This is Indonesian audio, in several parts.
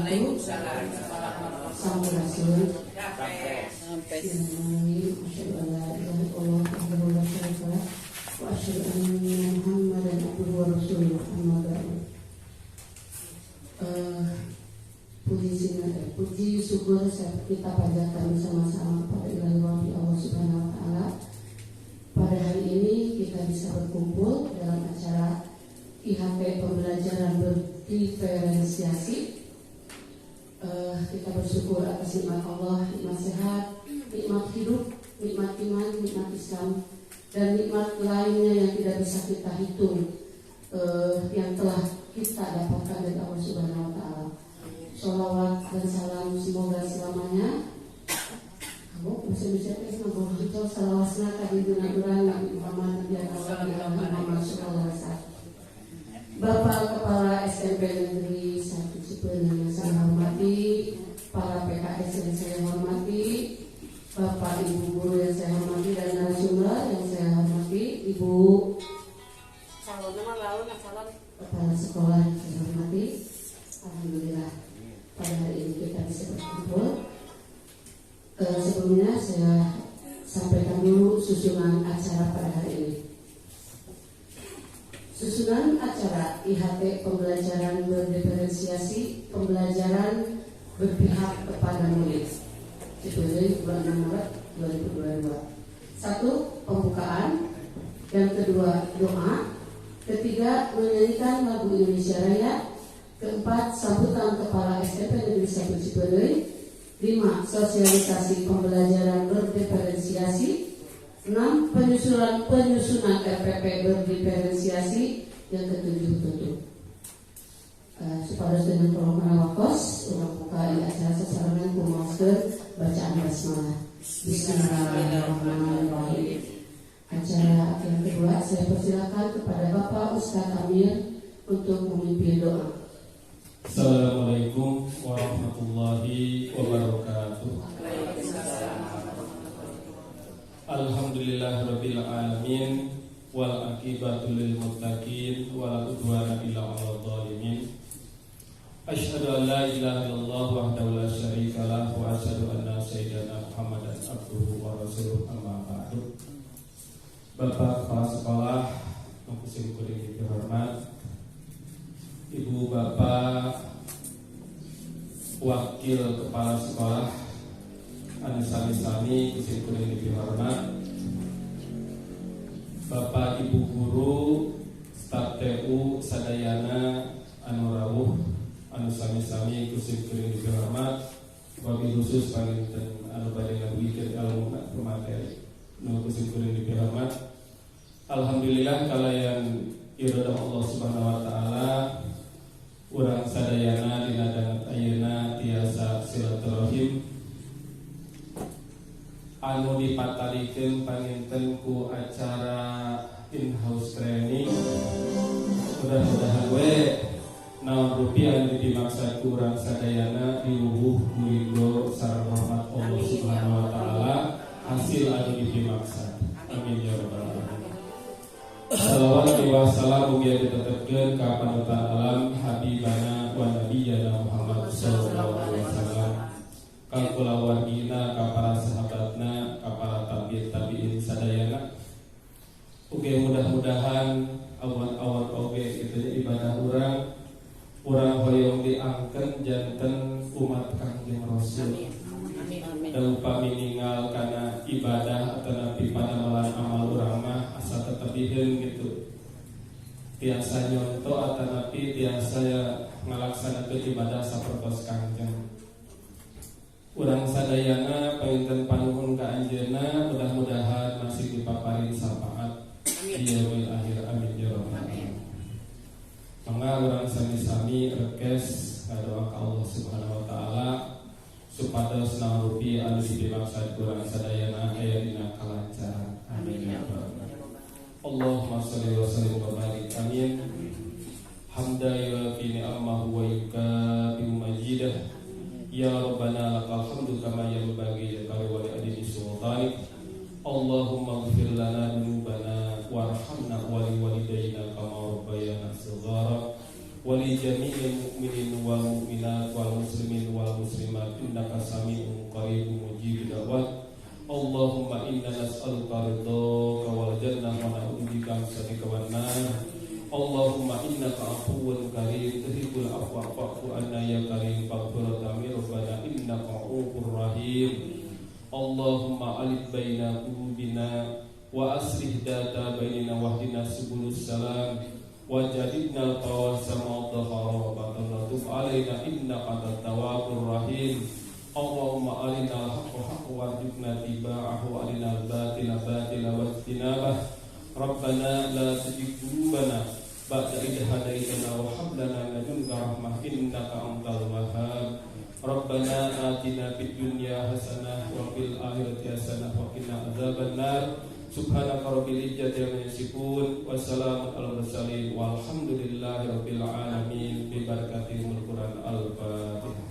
Waalaikumsalam. Sampurasun. Sampai. Asyhadu an la ilaha illallah wahdahu la syarika lah wa asyhadu anna Muhammadan abduhu wa rasuluh. Amma ba'du. Puji syukur kita panjatkan bersama-sama pada ilahi Allah Subhanahu wa taala. Pada hari ini kita bisa berkumpul dalam acara IHP pembelajaran berdiferensiasi. Kita bersyukur atas nikmat Allah, nikmat sehat, nikmat hidup, nikmat iman, nikmat Islam, dan nikmat lainnya yang tidak bisa kita hitung, yang telah kita dapatkan dari Allah Subhanahu wa taala. Sholawat dan salam semoga selamanya salawasna kadiduna urang Nabi Muhammad Muhammad sallallahu alaihi wasallam. Bapak Kepala SMP Negeri 1 Cipeuneuh yang saya hormati, para PKS yang saya hormati, Bapak Ibu guru yang saya hormati, dan narasumber yang saya hormati, Ibu Kepala Sekolah yang saya hormati. Alhamdulillah pada hari ini kita bisa berkumpul. Sebelumnya saya sampaikan dulu susunan acara pada hari ini. Susunan acara IHT pembelajaran berdiferensiasi, pembelajaran berpihak kepada murid, Cipeuneuh bulan Maret 2022. 1. Pembukaan. Yang kedua, doa. Ketiga, menyanyikan lagu Indonesia Raya. Keempat, sambutan Kepala SMP Negeri 1 Cipeuneuh. 5. Sosialisasi pembelajaran berdiferensiasi. 6. Penyusunan RPP berdiferensiasi. Yang ketujuh, tutup. Supados dengan permohonan wakos, urang buka acara sasarangan kumaoskeun bacaan basmalah. Bismillahirrahmanirrahim. Acara yang kedua saya persilakan kepada Bapak Ustaz Amir untuk memimpin doa. Assalamualaikum warahmatullahi wabarakatuh. Alhamdulillahirabbil alamin wal aqibatu lil muttaqin wala udwana illa 'alal zalimin. Asyhadu an la ilaha illallah wahdahu la syarika lah wa asyhadu anna sayyidana Muhammadan abduhu wa rasuluh. Amma ba'du. Bapak Kepala Sekolah yang kuring dihormat, Ibu Bapak Wakil Kepala Sekolah anu sami-sami kuring dihormat, Bapak Ibu Guru, staf TU sadayana anu rawuh anu sami-sami kuring dihormat, wabil khusus panginten anu badhe ngabikeun ilmu pemateri nu kuring dihormat. Alhamdulillah kalayan iradah Allah Subhanahu wa taala urang sadayana dina dangat ayeuna tiasa silaturahim anu dipatalikeun panginten ku acara in-house training. Mudah-mudahan we naon rupiah anu dimaksud ku urang sadayana diubuh ku ridho sareng rahmat Allah Subhanahu wa taala hasil anu dimaksud. Amin ya rabbal alamin. Salawat wa salam mugia ditetepkeun ka panutan alam habibana wa nabiyana Muhammad sallallahu alaihi wasallam, ka kulawargina, ka para sahabatna, ka para tabi'in sadayana. Oke, mudah-mudahan awan-awan oge kitu ibadah urang hoyong diangkeun janten umat Kangjeng Rasul. Dan upami ninggal kana ibadah atau nabi panamalan amal urang mah asa tetepiheun gitu. Tiasa nyonto atau nabi tiasa ngalaksanakeun ibadah sapertos Kangjeng. Urang sadayana panginten panuhun ka anjeunna, mudah-mudahan masih dipaparin syafaat di yaumil akhir. Amin ya rabbal alamin. Mangga urang sami-sami rekes ngadoa ka Allah Subhanahu wa taala supados narupi anu dimaksud kurang sadayana aya dina kalancaran. Amin ya rabbal alamin. Allahumma shalli wa sallim wa barik. Amin. Hamda yuafi ni'amahu wa yukafi majidah. Ya Rabbana lakal hamdu kama yanbaghi li wali sultanik. Allahumma ighfir lana dzunubana warhamna wa liwalidayna kama rabbayana shighara. wali jami'il mu'minin wal mu'minat wal muslimin wal muslimat innaka sami'un qaribun mujibud da'wat. Allahumma inna nas'aluka ridhaka wal jannah wa na'udzubika min sakhatika wan nar. Allahumma innaka afuwwun karim tuhibbul afwa fa'fu anna ya karim faghfir lana rabbana innaka ghafurur rahim. Allahumma alif baina qulubina wa aslih data bainina wahdina subulus salam wajadidna tawasama dhahara wa batana tub alaina innaka antat tawwabur rahim. Allahumma arina al-haqqa haqqa warzuqna tiba'ahu wa arina al-batila batila wajtinabah. Rabbana la tuzigh qulubana ba'da idh hadaitana wa hab lana min ladunka rahmah innaka antal wahhab. Rabbana atina fid dunya hasanah wa fil akhirati hasanah wa qina adzabannar. Subhanaka rabbil izzati amma yasifun wa salamun alal mursalin walhamdulillahi rabbil alamin bi barakatil Qur'an al-Fatihah.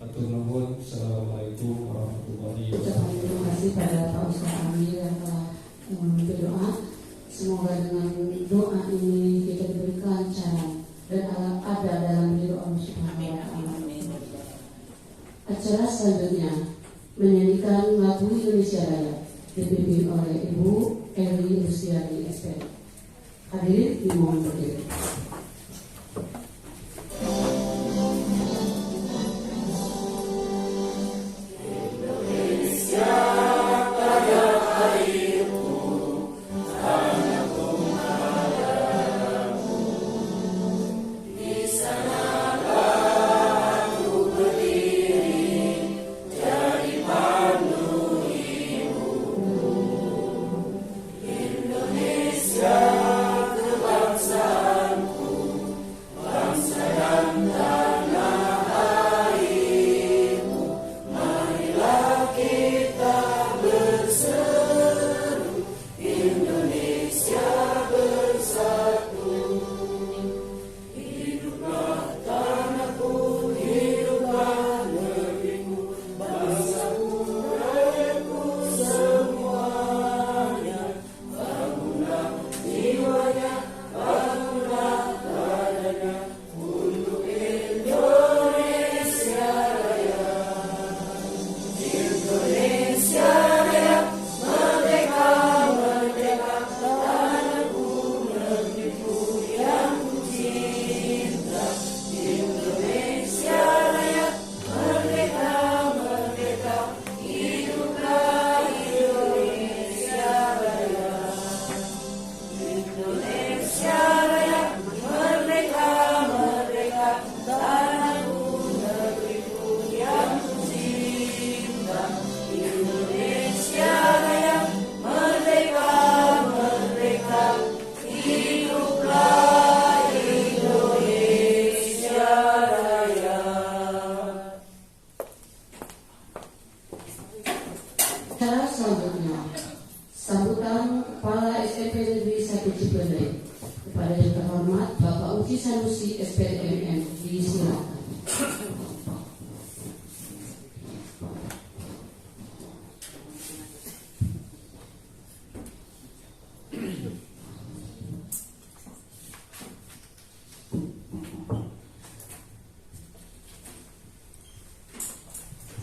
Atur nuhun. Assalamualaikum warahmatullahi wabarakatuh. Terima kasih pada Pak Ustaz Amir yang telah berdoa. Semoga dengan doa ini kita diberikan lancaran dan ada dalam ridho Allah Subhanahu wa Ta'ala. Acara selanjutnya menyanyikan lagu Indonesia Raya dipimpin oleh Ibu Eli Luciani SP. Hadirin dimohon berdiri.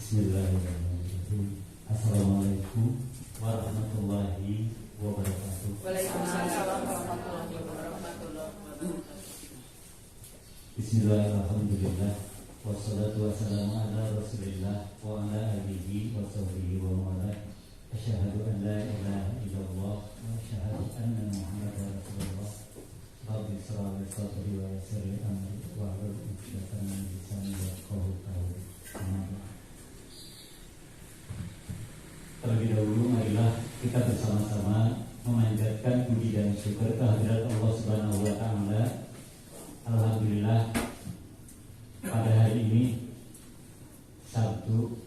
Bismillahirrahmanirrahim. Assalamualaikum warahmatullahi wabarakatuh. Waalaikumsalam warahmatullahi wabarakatuh. Bismillahirrahmanirrahim. Wassalatu wassalamu ala Rasulillah wa ala alihi wa sahbihi wa mawala. Asyhadu an la ilaha illallah wa asyhadu anna Muhammadar Rasulullah. Rabbi shrah li sadri wa yassir li amri wahlul 'uqdatam min lisani yafqahu qawli. Terlebih dahulu marilah kita bersama-sama memanjatkan puji dan syukur kehadirat Allah Subhanahu wa Ta'ala. Alhamdulillah, pada hari ini Sabtu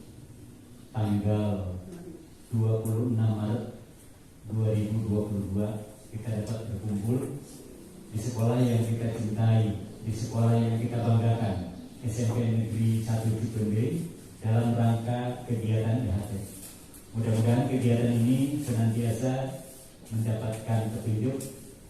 tanggal 26 Maret 2022 kita dapat berkumpul di sekolah yang kita cintai, di sekolah yang kita banggakan, SMP Negeri 1 Cipende, Mudah-mudahan kegiatan ini senantiasa mendapatkan petunjuk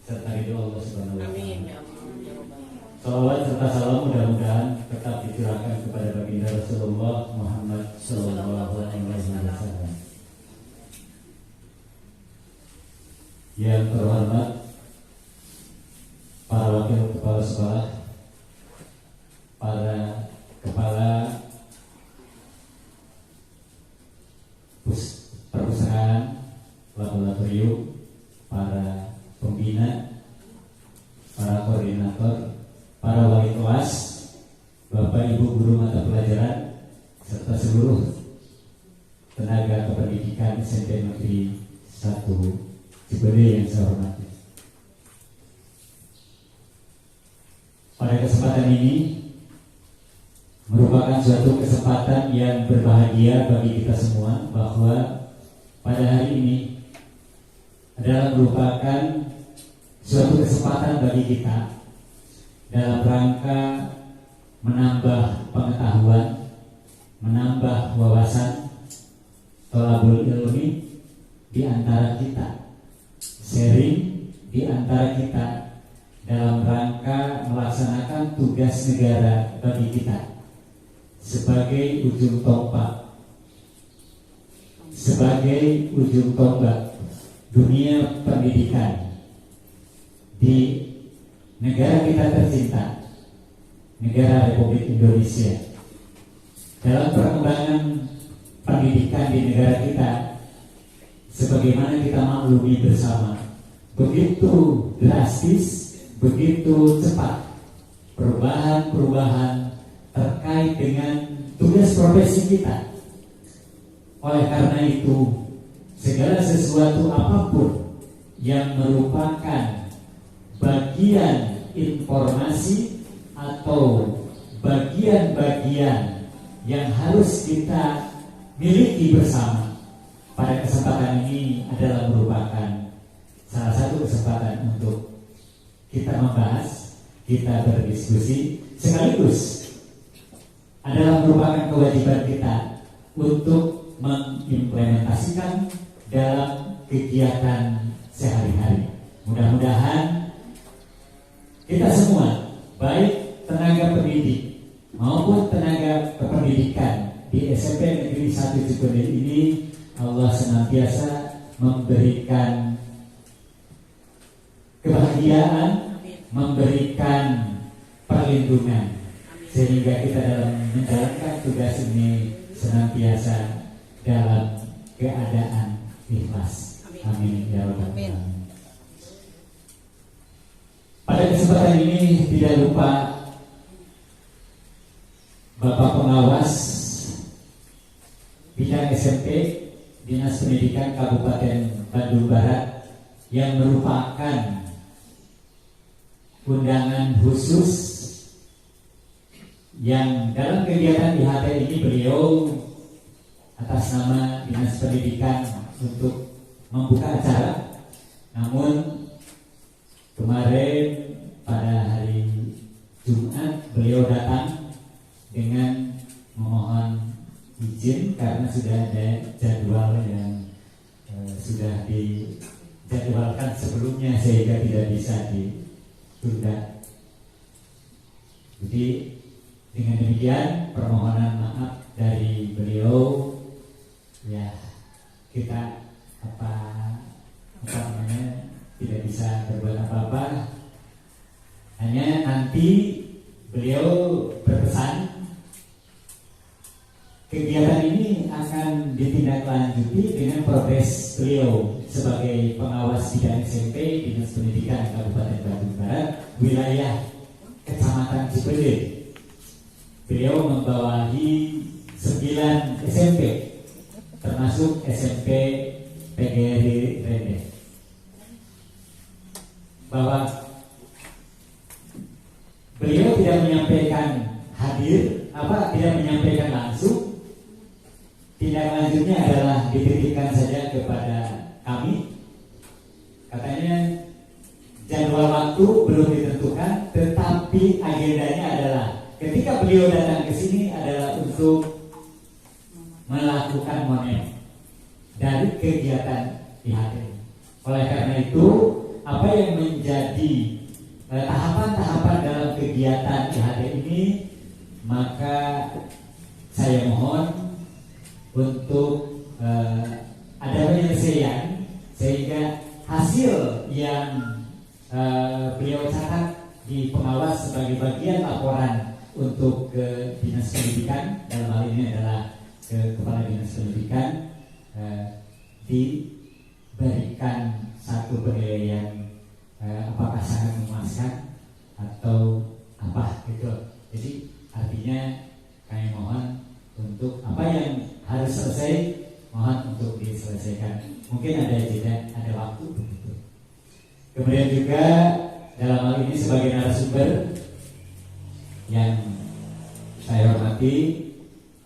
serta ridho Allah Subhanahu wa Amin. taala. Ya Allah. Ya Rabbal. Salawat serta salam mudah-mudahan tetap dicurahkan kepada baginda Rasulullah Muhammad sallallahu alaihi wasallam. Yang terhormat para wakil kepala sekolah, para kepala perpustakaan, laboratorium, para pembina, para koordinator, para wali kelas, Bapak Ibu guru mata pelajaran, serta seluruh tenaga kependidikan SMP Negeri 1 Cibede yang saya hormati. Pada kesempatan ini merupakan suatu kesempatan yang berbahagia bagi kita semua, bahwa pada hari ini adalah merupakan suatu kesempatan bagi kita dalam rangka menambah pengetahuan, menambah wawasan, thalabul ilmi di antara kita, sharing di antara kita dalam rangka melaksanakan tugas negara bagi kita sebagai ujung tombak dunia pendidikan di negara kita tercinta, negara Republik Indonesia. Dalam perkembangan pendidikan di negara kita, sebagaimana kita maklumi bersama, begitu drastis, begitu cepat perubahan-perubahan terkait dengan tugas profesi kita. Oleh karena itu, segala sesuatu apapun yang merupakan bagian informasi atau bagian-bagian yang harus kita miliki bersama pada kesempatan ini adalah merupakan salah satu kesempatan untuk kita membahas, kita berdiskusi, sekaligus adalah merupakan kewajiban kita untuk mengimplementasikan dalam kegiatan sehari-hari. Mudah-mudahan kita semua, baik tenaga pendidik maupun tenaga kependidikan di SMP Negeri 1 Cibede ini, Allah senantiasa memberikan kebahagiaan, memberikan perlindungan, sehingga kita dalam menjalankan tugas ini senantiasa dalam keadaan ikhlas. Amin ya rabbal alamin. Pada kesempatan ini tidak lupa Bapak Pengawas Bidang SMP Dinas Pendidikan Kabupaten Bandung Barat yang merupakan undangan khusus yang dalam kegiatan IHT ini beliau atas nama Dinas Pendidikan untuk membuka acara. Namun kemarin pada hari Jumat beliau datang dengan memohon izin karena sudah ada jadwal yang sudah dijadwalkan sebelumnya sehingga tidak bisa ditunda. Jadi dengan demikian permohonan maaf dari beliau, ya kita tidak bisa berbuat apa-apa. Hanya nanti beliau berpesan kegiatan ini akan ditindaklanjuti dengan progres beliau sebagai pengawas bidang SMP Dinas Pendidikan Kabupaten Bandung Barat wilayah Kecamatan Cibede. Beliau membawahi 9 SMP termasuk SMP PGRI Rende. Bahwa beliau tidak menyampaikan tidak menyampaikan langsung. Tindak lanjutnya adalah dititipkan saja kepada kami. Katanya jadwal waktu belum ditentukan, tetapi agendanya adalah ketika beliau datang ke sini adalah untuk melakukan monet dari kegiatan IHT. Oleh karena itu, apa yang menjadi tahapan-tahapan dalam kegiatan IHT ini, maka saya mohon untuk ada penyelesaian sehingga hasil yang beliau catat di pengawas sebagai bagian laporan untuk ke Dinas Pendidikan, dalam hal ini adalah ke Kepala Dinas Pendidikan, diberikan satu penilaian apakah sangat memuaskan atau apa gitu. Jadi artinya kami mohon untuk apa yang harus selesai, mohon untuk diselesaikan. Mungkin ada jeda, ada waktu begitu. Kemudian juga dalam hal ini sebagai narasumber yang saya hormati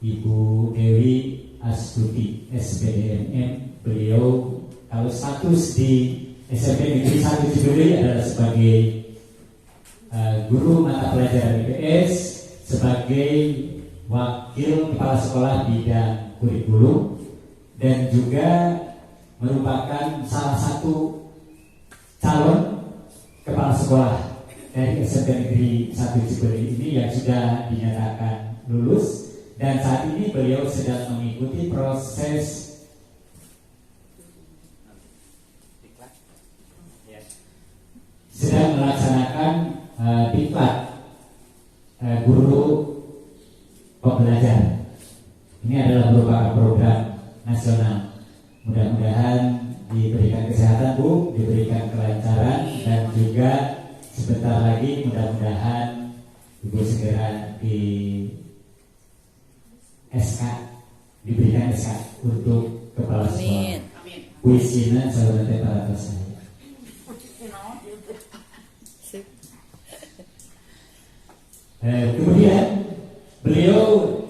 Ibu Dewi Astuti SPDMM. Beliau kalau status di SMP Negeri 1 Cibedui adalah sebagai guru mata pelajaran IPS, sebagai wakil kepala sekolah bidang kurikulum, dan juga merupakan salah satu calon kepala sekolah dari SMP Negeri 1 Cibedui ini yang sudah dinyatakan lulus, dan saat ini beliau sedang mengikuti proses sedang melaksanakan diklat guru pembelajar. Ini adalah merupakan program nasional. Mudah-mudahan diberikan kesehatan Bu, diberikan kelancaran, dan juga sebentar lagi mudah-mudahan Ibu segera di SK, diberikan SK untuk kepala sekolah. Puisinya sahabat para saya. Kemudian beliau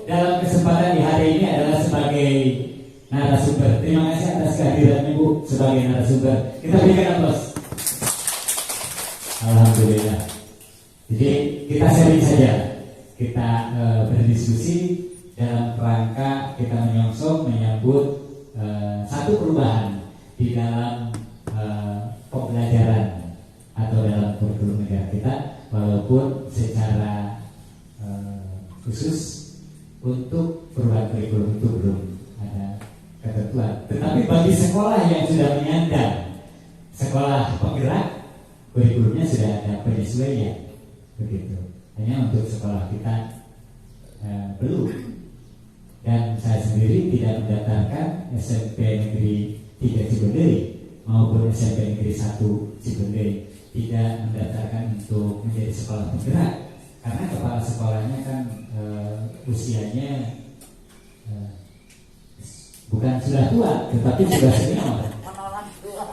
dalam kesempatan di hari ini adalah sebagai narasumber. Terima kasih atas kehadirannya Bu sebagai narasumber. Kita berikan aplaus. Alhamdulillah. Jadi kita sharing saja, kita berdiskusi dalam rangka kita menyongsong menyambut satu perubahan di dalam pembelajaran atau dalam kurikulum negara kita, walaupun secara khusus untuk perubahan kurikulum itu belum ada ketentuan. Tetapi bagi sekolah yang sudah menyandang sekolah penggerak, kurikulumnya sudah ada penyesuaian, begitu. Hanya untuk sekolah kita belum. Dan saya sendiri tidak mendaftarkan SMP Negeri 3 Cibedui maupun SMP Negeri 1 Cibedui, tidak mendaftarkan untuk menjadi sekolah penggerak. Karena kepala sekolahnya kan usianya bukan sudah tua, tetapi sudah senior.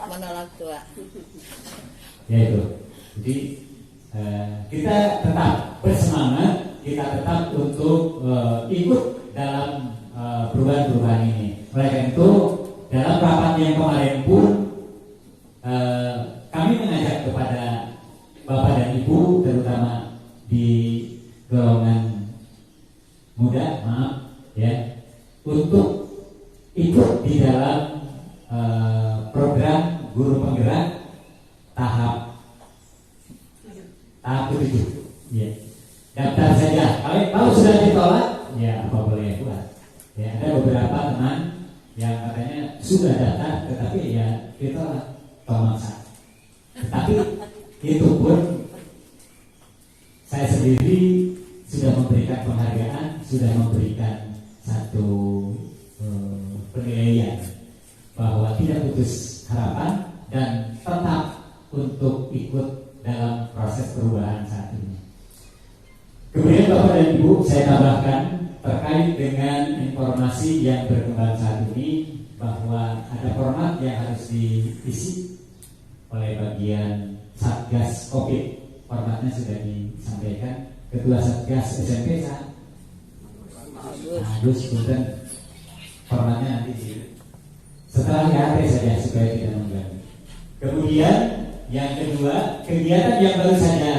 Menolak tua. Ya itu. Jadi kita tetap bersemangat, kita tetap untuk ikut dalam perubahan-perubahan ini. Oleh karena itu, dalam rapat yang kemarin pun kami mengajak kepada Bapak dan Ibu, terutama di golongan muda, maaf ya, untuk ikut di dalam program guru penggerak tahap 7. Ya. Daftar saja. Kalau sudah ditolak, ya apa boleh buat. Ya, ada beberapa teman yang katanya sudah daftar, tetapi ya ditolak, maksa. Tetapi itu pun saya sendiri sudah memberikan penghargaan, sudah memberikan satu penilaian bahwa tidak putus harapan dan tetap untuk ikut dalam proses perubahan saat ini. Kemudian Bapak dan Ibu, saya tambahkan terkait dengan informasi yang berkembang saat ini, bahwa ada format yang harus diisi oleh bagian Satgas Covid. Formatnya sudah disampaikan. Ketua Satgas SMP Agus Punten, formatnya nanti setelah IHT saja supaya tidak mengganggu. Kemudian yang kedua, kegiatan yang baru saja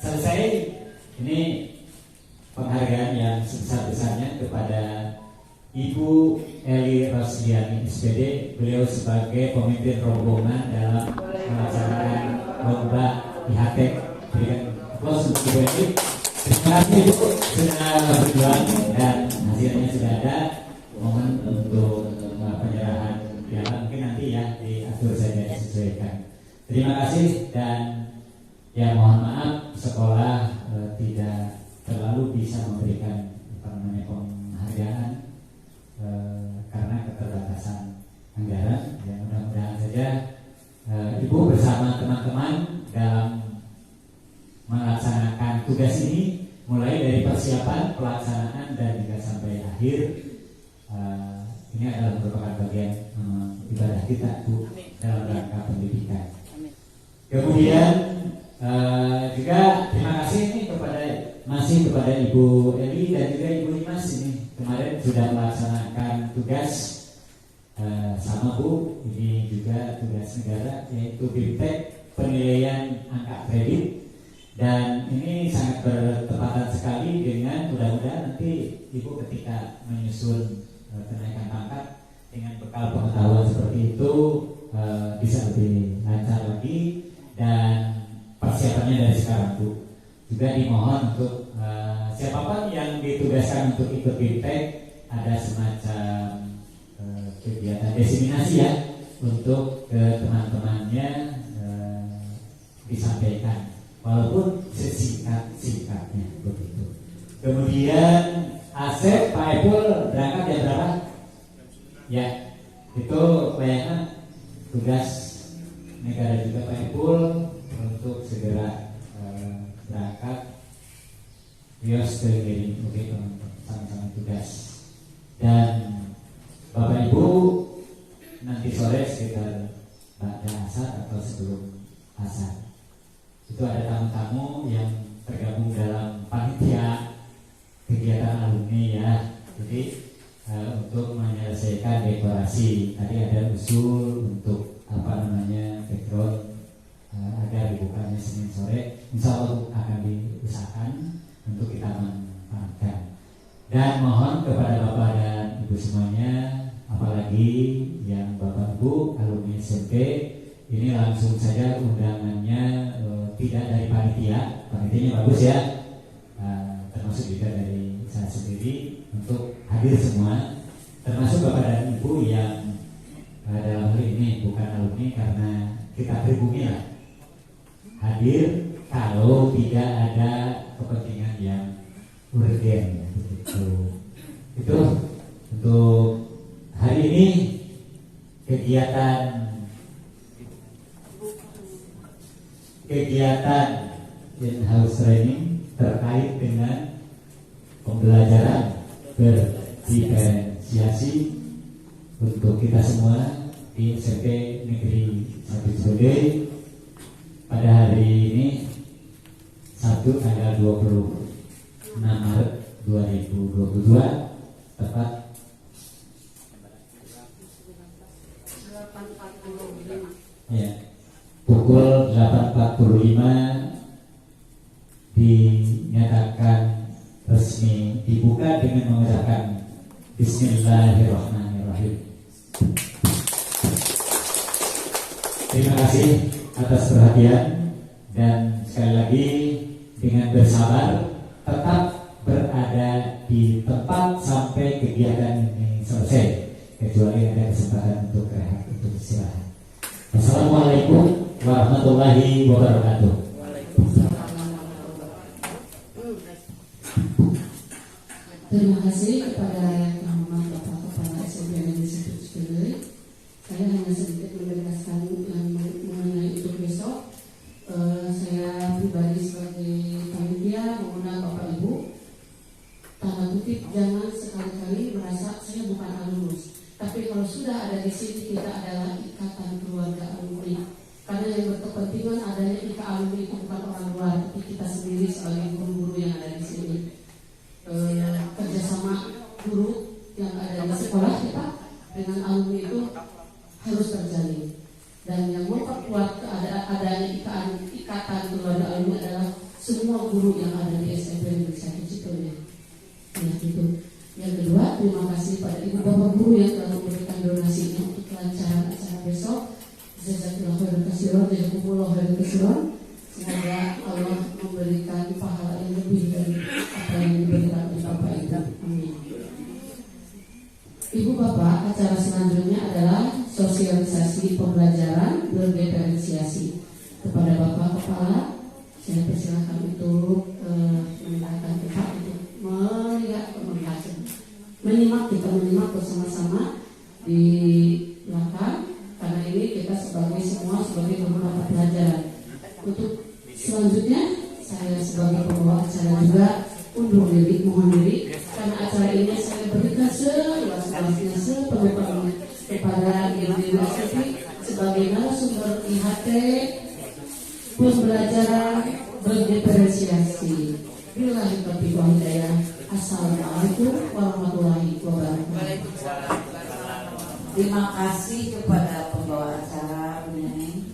selesai, ini penghargaan yang sebesar-besarnya kepada Ibu Eli Rosliani SPD, beliau sebagai pemimpin rombongan dalam melaksanakan lomba IHT. Berikan aplaus untuk Ibu Eli. Terima kasih Ibu sudah berjuang dan hasilnya sudah ada. Mohon untuk penyerahan piala mungkin nanti ya diatur saja disesuaikan. Terima kasih dan ya mohon maaf sekolah tidak terlalu bisa memberikan penghargaan karena keterbatasan anggaran. Ya mudah-mudahan saja Ibu bersama teman-teman dalam melaksanakan tugas ini mulai dari persiapan, pelaksanaan dan juga sampai akhir. Ini adalah merupakan bagian ibadah kita Bu dalam rangka pendidikan. Kemudian juga terima kasih ini kepada Ibu Eli dan juga Ibu Imas ini kemarin sudah melaksanakan tugas sama Bu. Ini juga tugas negara yaitu BIMTEK penilaian angka kredit. Dan ini sangat bertepatan sekali dengan mudah-mudahan nanti Ibu ketika menyusun kenaikan pangkat dengan bekal pengetahuan seperti itu bisa lebih lancar lagi dan persiapannya dari sekarang Bu. Juga dimohon untuk siapapun yang ditugaskan untuk ikut BIMTEK ada semacam kegiatan diseminasi ya untuk ke teman-temannya disampaikan. Walaupun sesingkat-singkatnya begitu. Kemudian Asep Pak Epul berangkat jam berapa? Ya, itu kayaknya tugas negara juga Pak Epul untuk segera berangkat. Bios keliling, oke teman-teman, sama-sama tugas. Dan Bapak Ibu nanti sore sekitar pada asar atau sebelum asar itu ada tamu-tamu yang tergabung dalam panitia kegiatan alumni ya. Jadi untuk menyelesaikan dekorasi tadi ada usul untuk background agar dibukanya Senin sore. Insya Allah akan diusahakan untuk kita manfaatkan. Dan mohon kepada Bapak dan Ibu semuanya, apalagi yang Bapak Ibu alumni SMP, ini langsung saja undangannya tidak dari panitianya bagus ya, termasuk juga dari saya sendiri untuk hadir semua, termasuk Bapak dan Ibu yang dalam hal ini bukan alumni karena kita pribumi lah hadir kalau tidak ada kepentingan yang urgen begitu. Itu untuk hari ini kegiatan in-house training terkait dengan pembelajaran berdiferensiasi untuk kita semua di SMP Negeri 1 Ciwidey pada hari ini Sabtu tanggal 26 Maret 2022 tepat ya, pukul 8.45 dinyatakan resmi dibuka dengan mengucapkan Bismillahirrahmanirrahim. Terima kasih atas perhatian dan sekali lagi dengan bersabar tetap berada di tempat sampai kegiatan ini selesai, kecuali ada kesempatan untuk rehat, untuk istirahat. Assalamualaikum warahmatullahi wabarakatuh. Terima kasih kepada yang terhormat Bapak Kepala SMP Negeri 1 Ciwidey. Saya hanya sedikit menegaskan yang mengenai itu besok. Saya pribadi sebagai panitia mengundang Bapak Ibu, tanda kutip jangan sekali-kali merasa saya bukan alumnus. Tapi kalau sudah ada di sini kita adalah ikatan keluarga alumni. Karena yang berkepentingan adanya ikatan alumni itu bukan orang luar, tapi kita sendiri sebagai guru-guru yang ada di sini. Kerjasama guru yang ada di sekolah kita dengan alumni itu harus terjalin. Dan yang memperkuat adanya ikatan keluarga alumni adalah semua guru yang ada di SMP Negeri 1 Ciwidey. Ya gitu. Yang kedua, terima kasih pada ibu bapak guru yang telah memberikan donasinya untuk kelancaran acara besok. Jazakallahu khairan katsiran, jazakumullahu khairan katsiran. Semoga Allah memberikan pahala yang lebih dari apa yang diberikan oleh bapak ibu. Amin. Ibu bapak, acara selanjutnya adalah sosialisasi pembelajaran berdiferensiasi. Kepada bapak kepala, saya persilakan untuk memindahkan tempat untuk menyimak bersama-sama di belakang, karena ini kita semua sebagai pembawa pelajaran. Untuk selanjutnya saya sebagai pembawa acara juga mohon diri karena acara ini saya berikan seluas-luasnya sepenuh-penuhnya kepada Ibu Sufi sebagai narasumber IHT pembelajaran berdiferensiasi. Billahi taufiq wal hidayah. Assalamualaikum warahmatullahi wabarakatuh. Terima kasih kepada pembawa acara Bu Neneng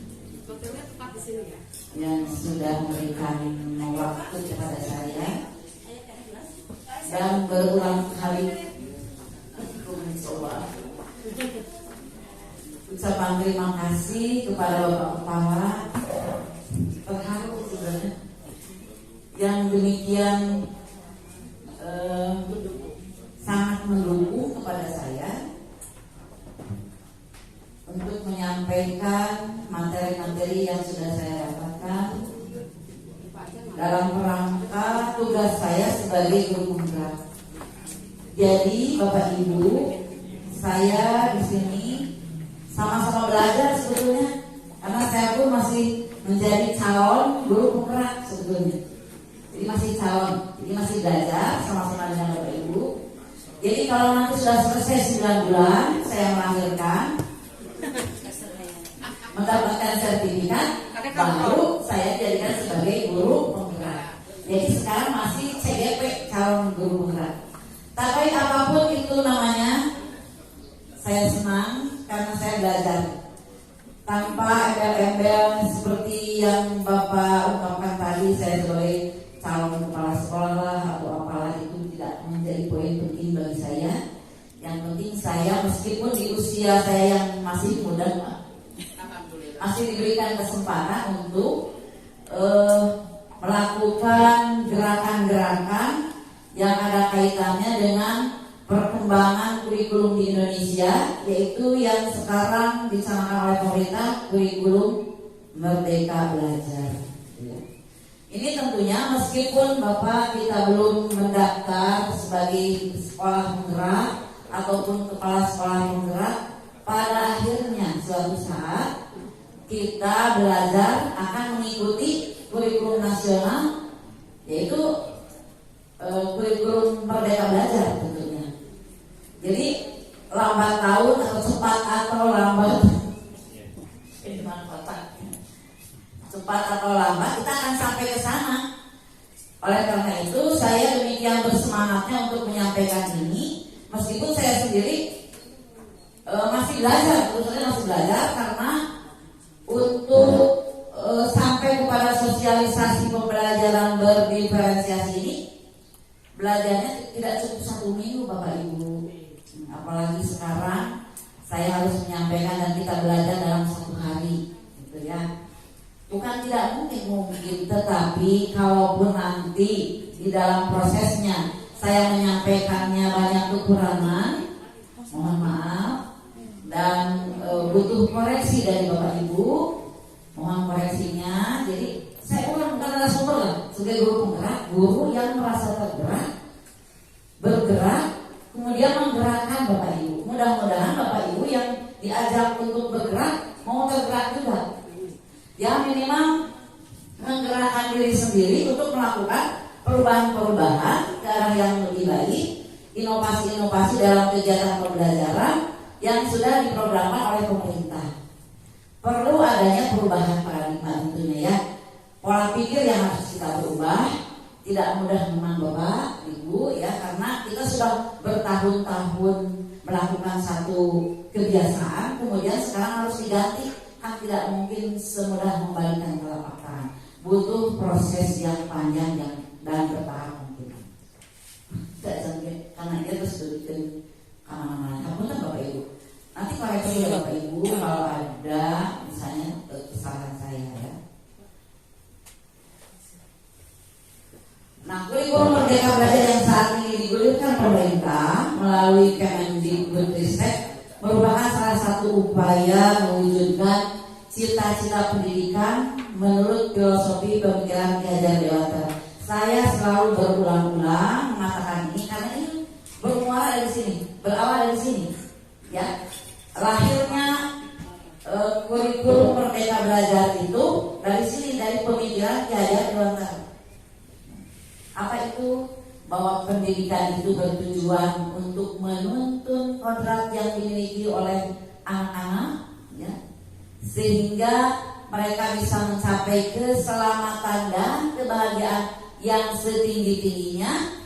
yang sudah memberikan waktu kepada saya dan berulang kali ucapan terima kasih kepada Bapak Kepala. Terharu sebenarnya yang demikian sangat mendukung kepada saya untuk menyampaikan materi-materi yang sudah saya dapatkan dalam rangka tugas saya sebagai guru penggerak. Jadi Bapak Ibu, saya di sini sama-sama belajar sebetulnya, karena saya pun masih menjadi calon guru penggerak sebetulnya. Jadi masih calon, jadi masih belajar sama-sama dengan Bapak Ibu. Jadi kalau nanti sudah selesai 9 bulan saya melahirkan, mendapatkan sertifikat, baru saya jadikan sebagai guru penggerak. Jadi sekarang masih CGP, calon guru penggerak. Tapi apapun itu namanya, saya senang karena saya belajar tanpa embel-embel seperti yang Bapak ungkapkan tadi. Saya sebagai calon kepala sekolah atau apalah itu tidak menjadi poin penting bagi saya. Yang penting saya meskipun di usia saya yang masih muda, masih diberikan kesempatan untuk melakukan gerakan-gerakan yang ada kaitannya dengan perkembangan kurikulum di Indonesia, yaitu yang sekarang dicanangkan oleh pemerintah, kurikulum Merdeka Belajar. Ini tentunya meskipun Bapak kita belum mendaftar sebagai sekolah penggerak ataupun kepala sekolah penggerak, pada akhirnya suatu saat kita belajar akan mengikuti kurikulum nasional, yaitu kurikulum Merdeka Belajar tentunya. Jadi lambat tahun atau cepat atau lambat, cepat atau lambat kita akan sampai ke sana. Oleh karena itu saya demikian bersemangatnya untuk menyampaikan ini, meskipun saya sendiri masih belajar, karena untuk sampai kepada sosialisasi pembelajaran berdiferensiasi ini, belajarnya tidak cukup 1 minggu Bapak Ibu. Apalagi sekarang saya harus menyampaikan dan kita belajar dalam 1 hari, gitu ya. Bukan tidak mungkin, tetapi kalaupun nanti di dalam prosesnya saya menyampaikannya banyak kekurangan, mohon maaf, dan butuh koreksi dari Bapak Ibu, mohon koreksinya. Jadi saya bukan narasumber lah, sebagai guru penggerak, guru yang merasa tergerak, bergerak, kemudian menggerakkan Bapak Ibu. Mudah-mudahan Bapak Ibu yang diajak untuk bergerak mau tergerak juga. Ya minimal menggerakkan diri sendiri untuk melakukan perubahan-perubahan ke arah yang lebih baik, inovasi-inovasi dalam kegiatan pembelajaran yang sudah diprogramkan oleh pemerintah. Perlu adanya perubahan paradigma tentunya ya. Pola pikir yang harus kita berubah. Tidak mudah memang Bapak Ibu ya, karena kita sudah bertahun-tahun melakukan satu kebiasaan, kemudian sekarang harus diganti. Kan tidak mungkin semudah membalikkan telapak tangan. Butuh proses yang panjang dan bertahun mungkin. karena dia terus bikin kemana-mana. Kamu kan Bapak Ibu, nanti koreksi ya Bapak Ibu kalau ada misalnya kesalahan saya ya. Nah, kurikulum Merdeka Belajar yang saat ini digulirkan pemerintah melalui Kemendikbudristek merupakan salah satu upaya mewujudkan cita-cita pendidikan menurut filosofi pemikiran Ki Hajar Dewantara. Saya selalu berulang-ulang mengatakan ini karena ini bermuara dari sini, berawal dari sini, ya. Lahirnya kurikulum Merdeka Belajar itu dari sini, dari pemikiran Ki Hajar Dewantara. Apa itu? Bahwa pendidikan itu bertujuan untuk menuntun kodrat yang dimiliki oleh anak-anak, ya, sehingga mereka bisa mencapai keselamatan dan kebahagiaan yang setinggi-tingginya,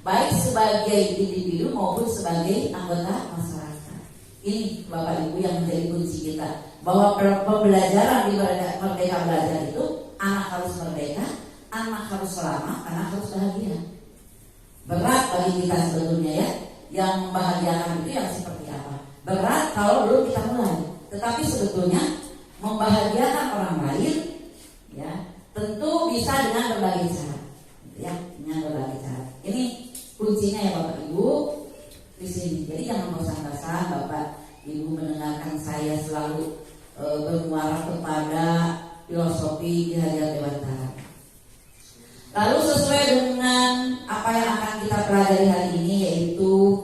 baik sebagai individu maupun sebagai anggota masyarakat. Ini Bapak Ibu yang menjadi kunci kita, bahwa pembelajaran di Merdeka Belajar itu anak harus merdeka, anak harus selamat, anak harus bahagia. Berat bagi kita sebetulnya ya, yang membahagiakan itu yang seperti apa? Berat kalau belum kita mulai. Tetapi sebetulnya membahagiakan orang lain, ya, tentu bisa dengan berbagai cara, ya, dengan berbagai cara. Ini kuncinya ya Bapak Ibu di sini. Jadi jangan bosan-bosan Bapak Ibu mendengarkan saya selalu bermuara kepada filosofi Ki Hajar Dewantara. Lalu sesuai dengan apa yang akan kita pelajari hari ini, yaitu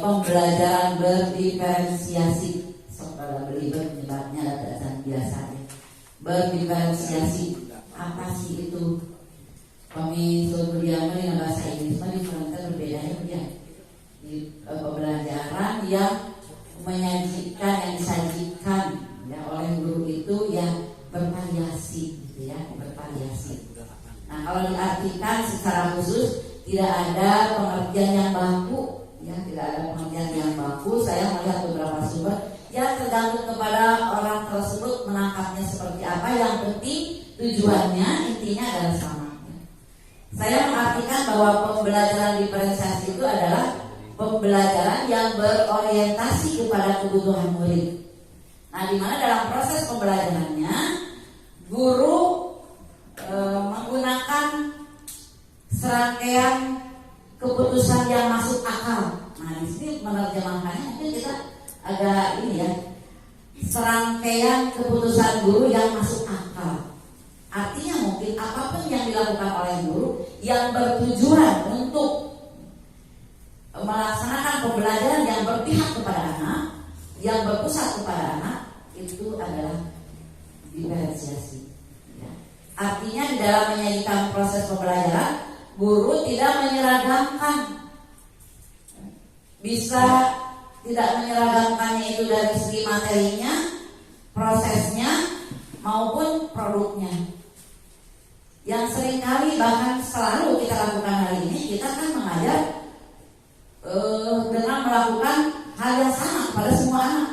pembelajaran berdiferensiasi. Soal menyebabnya dan biasanya berdiferensiasi. Apa sih itu? Kami suruh dia mengenai bahasa Inggris, diferensiasi berbedanya dia. Di pembelajaran yang menyajikan, yang disajikan ya oleh guru itu yang bervariasi, gitu ya, bervariasi. Nah, kalau diartikan secara khusus tidak ada pengertian yang baku, ya, tidak ada pengertian yang baku. Saya melihat beberapa sumber, ya tergantung kepada orang tersebut menangkapnya seperti apa. Yang penting tujuannya intinya adalah sama. Saya mengartikan bahwa pembelajaran diferensiasi itu adalah pembelajaran yang berorientasi kepada kebutuhan murid. Nah, di mana dalam proses pembelajarannya guru menggunakan serangkaian keputusan yang masuk akal. Nah, di sini menerjemahkannya mungkin kita agak ini ya, serangkaian keputusan guru yang masuk akal. Artinya mungkin apapun yang dilakukan oleh guru yang bertujuan untuk melaksanakan pembelajaran yang berpihak kepada anak, yang berpusat kepada anak, itu adalah diferensiasi. Artinya di dalam menyajikan proses pembelajaran, guru tidak menyeragamkan. Bisa tidak menyeragamkannya itu dari segi materinya, prosesnya, maupun produknya. Yang seringkali bahkan selalu kita lakukan hari ini, kita kan mengajar dengan melakukan hal yang sama pada semua anak.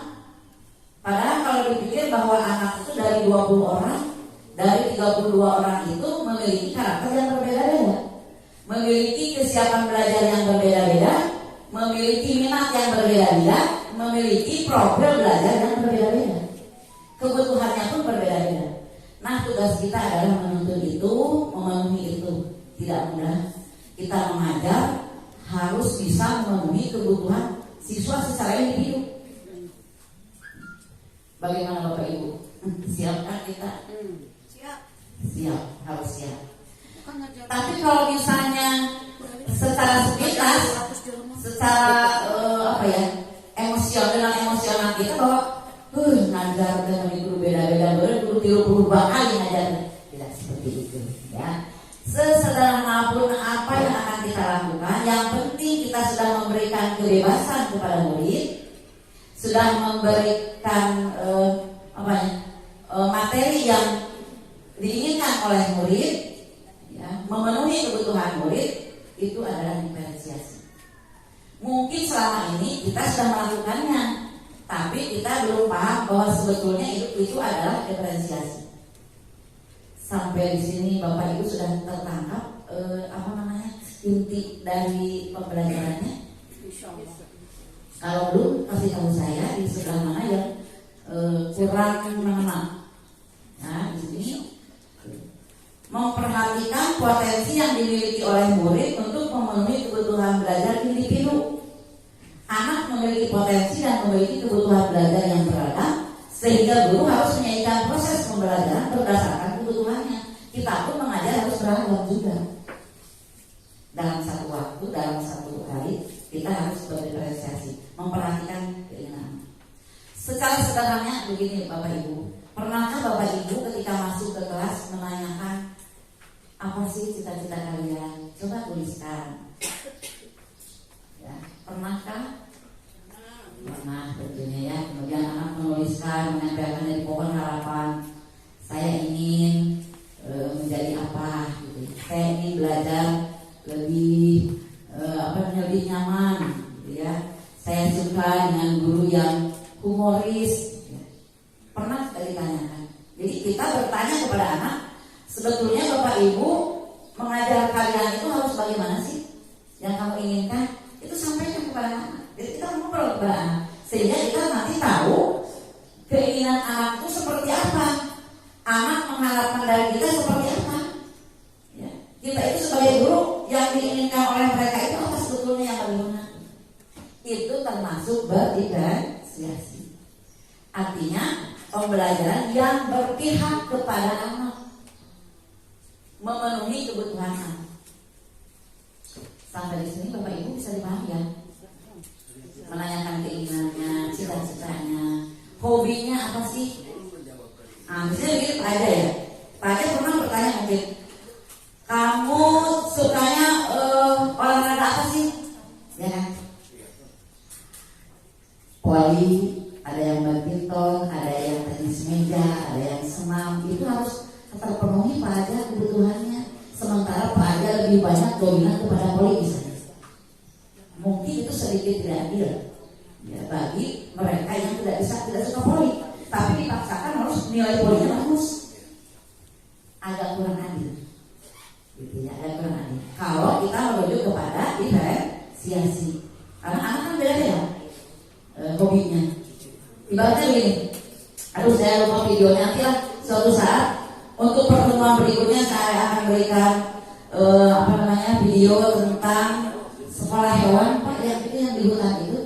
Padahal kalau dipikir bahwa anak itu dari 20 orang, dari 32 orang itu memiliki karakter yang berbeda-beda, memiliki kesiapan belajar yang berbeda-beda, memiliki minat yang berbeda-beda, memiliki profil belajar yang berbeda-beda, kebutuhannya pun berbeda-beda. Nah, tugas kita adalah menuntun itu, memenuhi itu. Tidak mudah. Kita mengajar harus bisa memenuhi kebutuhan siswa secara individu. Bagaimana Bapak Ibu? Siapkah kita? Siap, harus siap. Tapi kalau misalnya secara sepintas, secara emosional kita bahwa ngajar dengan guru beda-beda, guru 30 kali ngajar, tidak seperti itu, ya. Sesederhana pun apa yang akan kita lakukan, yang penting kita sudah memberikan kebebasan kepada murid, sudah memberikan materi yang diinginkan oleh murid, ya, memenuhi kebutuhan murid, itu adalah diferensiasi. Mungkin selama ini kita sudah melakukannya, tapi kita belum paham bahwa sebetulnya itu adalah diferensiasi. Sampai di sini Bapak Ibu sudah tertangkap inti dari pembelajarannya? Kalau belum, kasih tahu saya di sebelah mana yang kurang mengenal. Nah, di sini memperhatikan potensi yang dimiliki oleh murid untuk memenuhi kebutuhan belajar individu. Anak memiliki potensi dan memiliki kebutuhan belajar yang beragam, sehingga guru harus menyajikan proses pembelajaran berdasarkan kebutuhannya. Kita pun mengajar harus beragam juga. Dalam satu waktu, dalam satu hari, kita harus berdiferensiasi, memperhatikan keinginan. Secara sederhana begini Bapak Ibu, pernahkah Bapak Ibu ketika masuk ke kelas menanyakan apa sih cita-cita kalian? Coba tuliskan. Ya, pernahkah? Pernah tentunya ya. Kemudian anak menuliskan, menempelkan dari pohon harapan. Saya ingin menjadi apa? Gitu. Saya ingin belajar lebih lebih nyaman, gitu ya. Saya suka dengan guru yang humoris. Ya. Pernah kita ditanyakan. Jadi kita bertanya kepada anak, sebetulnya Bapak Ibu mengajar kalian itu harus bagaimana sih? Yang kamu inginkan itu sampaikan kepada anak. Jadi kita ngobrol kepada anak, sehingga kita nanti tahu keinginan anak itu seperti apa. Anak mengharapkan dari kita seperti apa. Ya. Kita itu sebagai guru yang diinginkan oleh mereka itu apa sebetulnya yang bagaimana? Itu termasuk berdiferensiasi. Artinya pembelajaran yang berpihak kepada anak, memenuhi kebutuhan anak. Sampai di sini Bapak Ibu bisa dipahami ya? Menanyakan keinginannya, cita-citanya, hobinya apa sih? Nah, misalnya begini Pak Aja ya. Pak Aja pernah bertanya mungkin, kamu sukanya olahraga apa sih? Ya kan? Voli, ada yang badminton, ada yang tenis meja, ada yang senam. Itu harus terpenuhi Pak Aja kebutuhannya. Sementara Pak Aja lebih banyak dominan kepada voli misalnya. Mungkin itu sedikit tidak adil ya, bagi mereka yang tidak suka voli, tapi dipaksakan harus nilai volinya bagus. Agak kurang adil, gitu ya, agak kurang adil. Kalau kita merujuk kepada diferensiasi, karena anak kan beda-beda hobinya. Ibaratnya begini, aduh saya lupa videonya, nanti lah suatu saat untuk pertemuan berikutnya saya akan berikan video tentang sekolah hewan Pak, yang itu yang di hutan itu.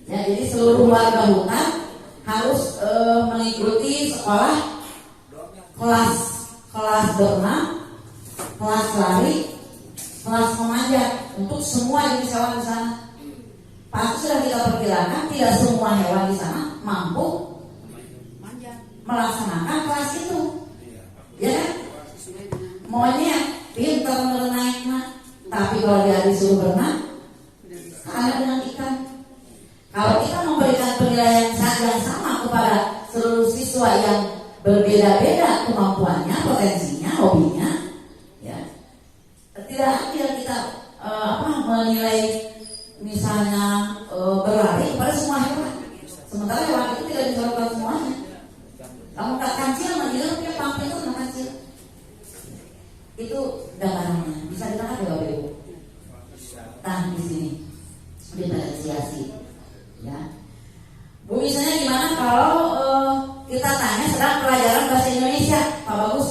Ya, jadi seluruh warga hutan harus mengikuti sekolah kelas berenang, kelas lari, kelas memanjat untuk semua jenis hewan di sana. Pasti sudah kita perkirakan tidak semua hewan di sana mampu melaksanakan kelas itu, ya kan? Maunya pintar naik nak, tapi kalau dia disuruh berenang, kalah dengan ikan. Kalau kita memberikan penilaian yang sama kepada seluruh siswa yang berbeda-beda kemampuannya, potensinya, hobinya, ya, tidak adil kita menilai misalnya berlari kepada semua hewan, sementara hewan itu tidak dilakukan semuanya. Kamu tak kancil, menjelaskan dia pampil itu tak kancil. Itu gambarannya, bisa ditangkap ya Bapak Ibu. Nah di sini diferensiasi, ya. Bu, misalnya gimana kalau kita tanya sedang pelajaran bahasa Indonesia, Pak Bagus,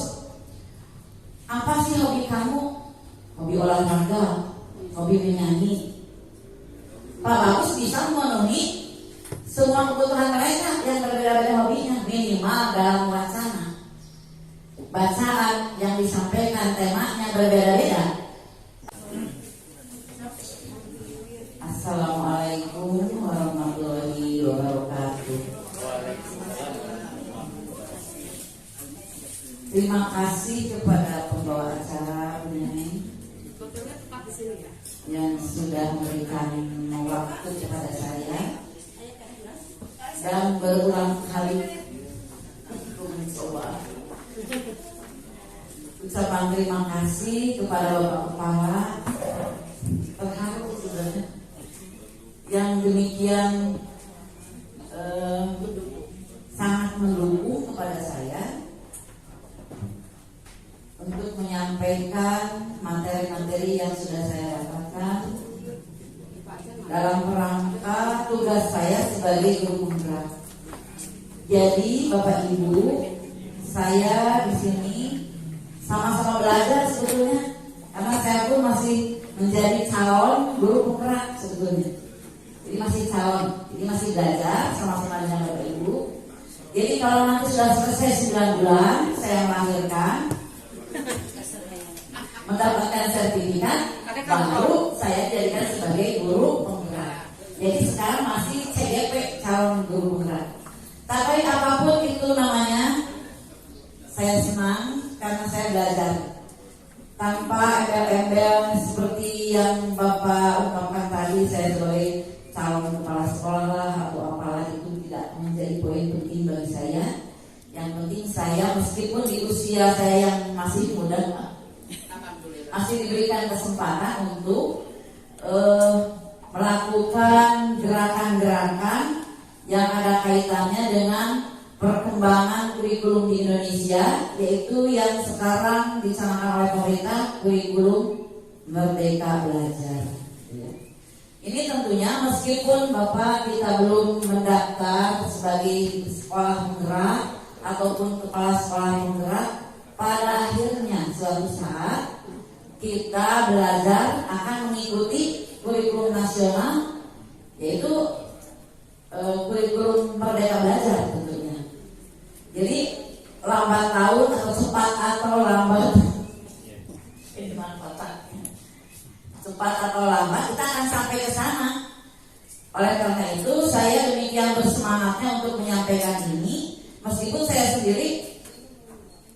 apa sih hobi kamu? Hobi olahraga, hobi menyanyi. Pak Bagus bisa memenuhi semua kebutuhan mereka yang berbeda-beda hobinya, minimal dalam wacana. Bacaan yang disampaikan temanya berbeda-beda. Assalamualaikum warahmatullahi wabarakatuh. Terima kasih kepada pembawa acara penyanyi yang sudah memberikan waktu kepada saya dan berulang kali mencoba ucapan terima kasih kepada Bapak Kepala. Terharu sebenarnya yang demikian sangat mendukung kepada saya untuk menyampaikan materi-materi yang sudah sebagai guru penggerak. Jadi Bapak Ibu, saya di sini sama-sama belajar sebetulnya, karena saya pun masih menjadi calon guru penggerak sebetulnya. Jadi masih calon, jadi masih belajar sama-sama dengan Bapak Ibu. Jadi kalau nanti sudah selesai 9 bulan saya melahirkan, mendapatkan sertifikat, baru saya jadikan sebagai guru penggerak. Jadi sekarang masih CGP, calon guru penggerak. Tapi apapun itu namanya, saya senang karena saya belajar tanpa embel-embel seperti yang Bapak ungkapkan tadi. Saya sebagai calon kepala sekolah atau apalah itu tidak menjadi poin penting bagi saya. Yang penting saya meskipun di usia saya yang masih muda, masih diberikan kesempatan untuk melakukan gerakan-gerakan yang ada kaitannya dengan perkembangan kurikulum di Indonesia, yaitu yang sekarang dicanangkan oleh pemerintah, kurikulum Merdeka Belajar. Ini tentunya meskipun Bapak kita belum mendaftar sebagai sekolah penggerak ataupun kepala sekolah penggerak, pada akhirnya suatu saat kita belajar akan mengikuti kurikulum nasional, yaitu kurikulum Merdeka Belajar tentunya. Jadi lambat tahun atau cepat atau lambat, cepat atau lambat kita akan sampai ke sana. Oleh karena itu saya demikian bersemangatnya untuk menyampaikan ini, meskipun saya sendiri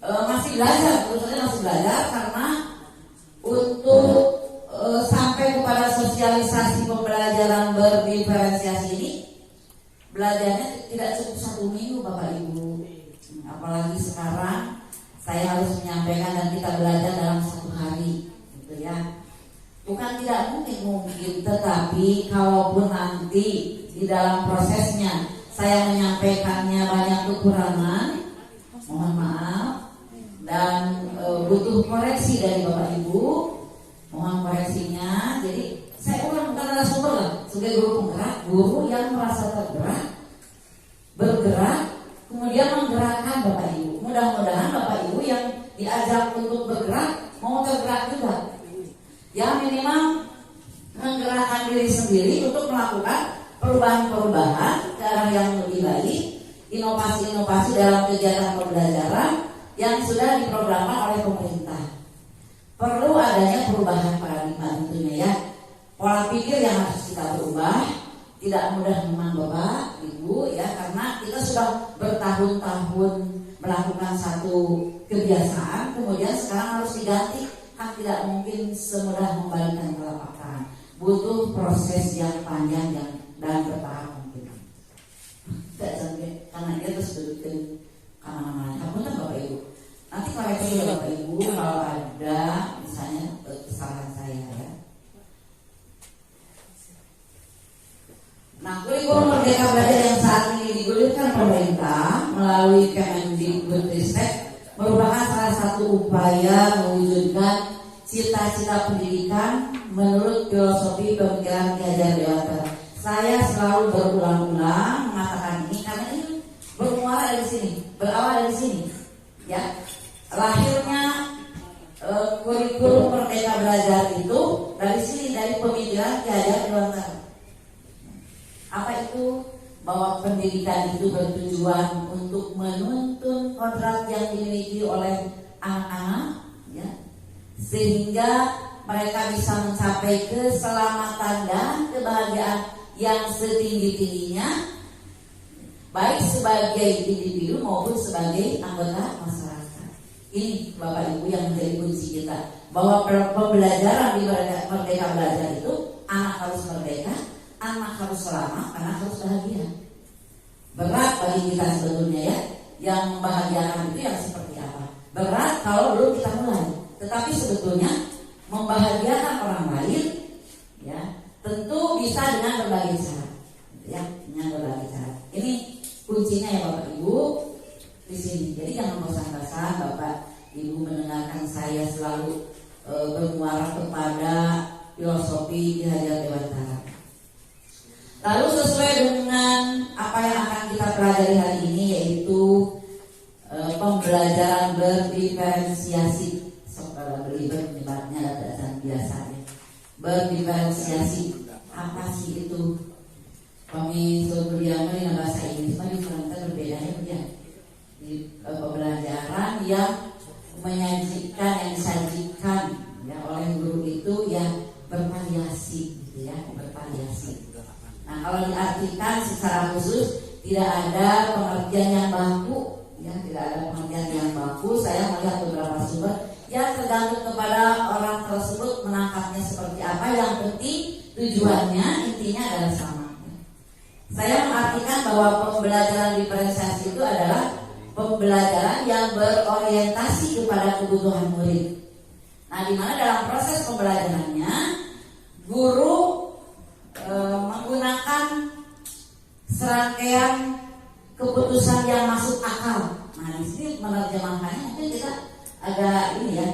masih belajar, terusnya masih belajar karena untuk sampai kepada sosialisasi pembelajaran berdiferensiasi ini, belajarnya tidak cukup 1 minggu Bapak Ibu. Apalagi sekarang saya harus menyampaikan dan kita belajar dalam 1 hari, gitu ya. Bukan tidak mungkin, tetapi kalaupun nanti di dalam prosesnya saya menyampaikannya banyak kekurangan, mohon maaf, dan butuh koreksi dari Bapak Ibu, mohon koreksinya. Jadi saya bukan narasumber lah, sebagai guru penggerak, guru yang merasa tergerak, bergerak, kemudian menggerakkan Bapak Ibu. Mudah-mudahan Bapak Ibu yang diajak untuk bergerak mau tergerak juga. Ya minimal menggerakkan diri sendiri untuk melakukan perubahan-perubahan ke arah yang lebih baik, inovasi-inovasi dalam kegiatan pembelajaran yang sudah diprogramkan oleh pemerintah. Perlu adanya perubahan paradigma tentunya ya. Pola pikir yang harus kita berubah. Tidak mudah memang Bapak Ibu ya, karena kita sudah bertahun-tahun melakukan satu kebiasaan, kemudian sekarang harus diganti. Kan tidak mungkin semudah membalikkan telapak tangan. Butuh proses yang panjang dan bertahap mungkin. Tidak sampai karena dia terus dudukkan kemana-mana. Kamu kan Bapak Ibu. Nanti koreksi ya Bapak Ibu kalau ada misalnya kesalahan saya ya. Nah, kurikulum Merdeka Belajar yang saat ini digulirkan pemerintah melalui Kemendikbudristek merupakan salah satu upaya mewujudkan cita-cita pendidikan menurut filosofi pemikiran Ki Hajar Dewantara. Saya selalu berulang-ulang mengatakan ini karena ini bermuara dari sini, berawal dari sini. Ya, lahirnya kurikulum Merdeka Belajar itu dari sini, dari pemikiran Ki Hajar Dewantara. Apa itu? Bahwa pendidikan itu bertujuan untuk menuntun kodrat yang dimiliki oleh anak-anak, ya, sehingga mereka bisa mencapai keselamatan dan kebahagiaan yang setinggi-tingginya, baik sebagai individu maupun sebagai anggota masyarakat. Ini Bapak Ibu yang menjadi kunci kita, bahwa pembelajaran di Merdeka Belajar itu anak harus merdeka, anak harus selamat, anak harus bahagia. Berat bagi kita sebetulnya ya, yang membahagiakan itu yang seperti apa? Berat kalau belum kita mulai. Tetapi sebetulnya membahagiakan orang lain, ya tentu bisa dengan berbagai cara, ya dengan berbagai cara. Ini kuncinya ya Bapak Ibu di sini. Jadi jangan bosan-bosan Bapak Ibu mendengarkan saya selalu bermuara kepada filosofi Ki Hajar Dewantara. Lalu sesuai dengan apa yang akan kita pelajari hari ini, yaitu pembelajaran berdiferensiasi. Soal berlibatnya bacaan biasa ya. Berdiferensiasi, apa sih itu? Kami sudah belajar bahasa Inggris, mah diferensiasi berbeda ya. Di pembelajaran yang menyajikan, yang disajikan ya oleh guru itu yang bervariasi, gitu ya, bervariasi. Nah, kalau diartikan secara khusus tidak ada pengertian yang baku, ya, tidak ada pengertian yang baku. Saya melihat beberapa sumber, ya tergantung kepada orang tersebut menangkapnya seperti apa. Yang penting tujuannya intinya adalah sama. Saya mengartikan bahwa pembelajaran diferensiasi itu adalah pembelajaran yang berorientasi kepada kebutuhan murid. Nah, di mana dalam proses pembelajarannya guru menggunakan serangkaian keputusan yang masuk akal. Nah, di sini menerjemahkannya mungkin kita agak ini ya,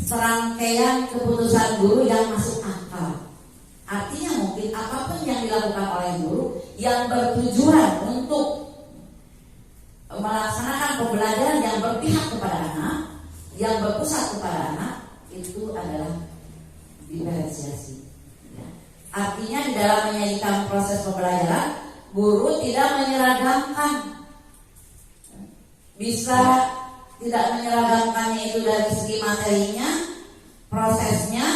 serangkaian keputusan guru yang masuk akal. Artinya mungkin apapun yang dilakukan oleh guru yang bertujuan untuk melaksanakan pembelajaran yang berpihak kepada anak, yang berpusat kepada anak, itu adalah diferensiasi. Artinya di dalam menyajikan proses pembelajaran, guru tidak menyeragamkan. Bisa tidak menyeragamkannya itu dari segi materinya, prosesnya,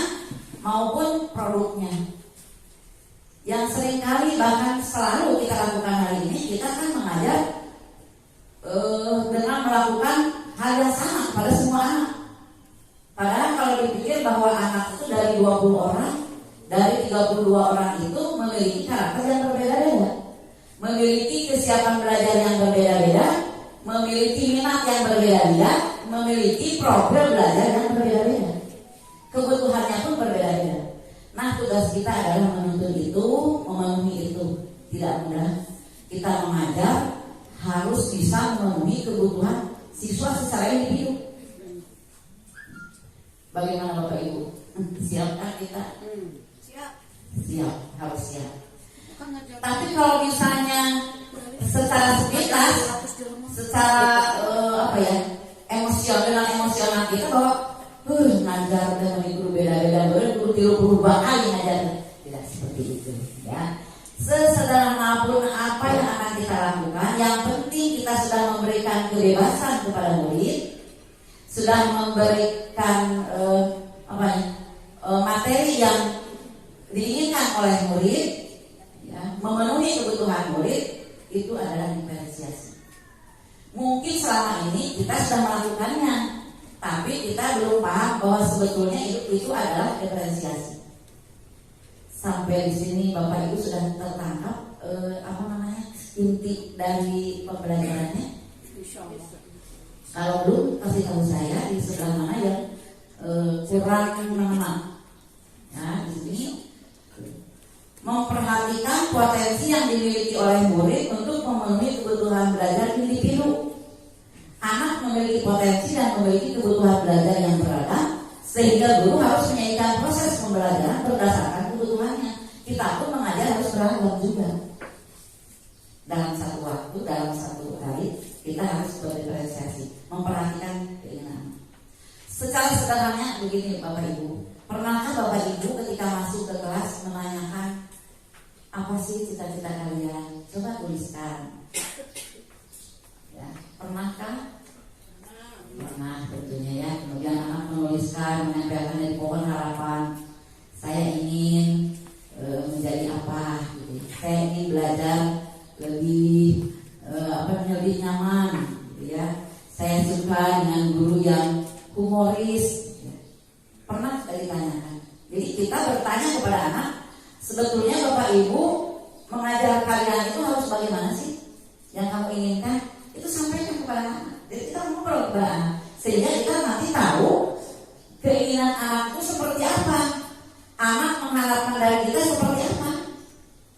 maupun produknya. Yang seringkali bahkan selalu kita lakukan hari ini, kita kan mengajar dengan melakukan hal yang sama pada semua anak. Padahal kalau dipikir bahwa anak itu dari 20 orang, dari 32 orang itu memiliki karakter yang berbeda-beda, memiliki kesiapan belajar yang berbeda-beda, memiliki minat yang berbeda-beda, memiliki profil belajar yang berbeda-beda, kebutuhannya pun berbeda-beda. Nah, tugas kita adalah menuntut itu, memenuhi itu. Tidak mudah. Kita mengajar harus bisa memenuhi kebutuhan siswa secara individu. Bagaimana Bapak Ibu? Siapkah kita? Siap, harus siap. Tapi kalau misalnya secara sepintas, secara emosional kita bahwa ngajar dengan guru beda-beda, guru 32 kali ngajar, tidak seperti itu ya. Sesederhana pun apa yang akan kita lakukan, yang penting kita sudah memberikan kebebasan kepada murid, sudah memberikan materi yang diinginkan oleh murid, ya, memenuhi kebutuhan murid, itu adalah diferensiasi. Mungkin selama ini kita sudah melakukannya, tapi kita belum paham bahwa sebetulnya itu adalah diferensiasi. Sampai di sini Bapak Ibu sudah tertangkap inti dari pembelajarannya. Kalau belum, kasih tahu saya di sebelah mana yang kurang mengenal. Ya, di sini memperhatikan potensi yang dimiliki oleh murid untuk memenuhi kebutuhan belajar individu. Anak memiliki potensi dan memiliki kebutuhan belajar yang beragam, sehingga guru harus menyajikan proses pembelajaran berdasarkan kebutuhannya. Kita pun mengajar harus beragam juga. Dalam satu waktu, dalam satu hari, kita harus berdiferensiasi, memperhatikan keinginan. Secara sederhana begini Bapak Ibu, pernahkah Bapak Ibu ketika masuk ke kelas menanyakan apa sih cita-cita kalian? Coba tuliskan. Ya, pernahkah? Pernah tentunya ya. Kemudian anak menuliskan, menempelkan dari pohon harapan. Saya ingin menjadi apa? Gitu. Saya ingin belajar lebih lebih nyaman. Gitu ya. Saya suka dengan guru yang humoris. Ya. Pernah sekali ditanyakan. Jadi kita bertanya kepada anak, sebetulnya Bapak Ibu mengajar kalian itu harus bagaimana sih? Yang kamu inginkan itu sampaikan kepada anak. Jadi kita ngobrol kepada anak, sehingga kita nanti tahu keinginan anak itu seperti apa, anak mengharapkan dari kita seperti apa.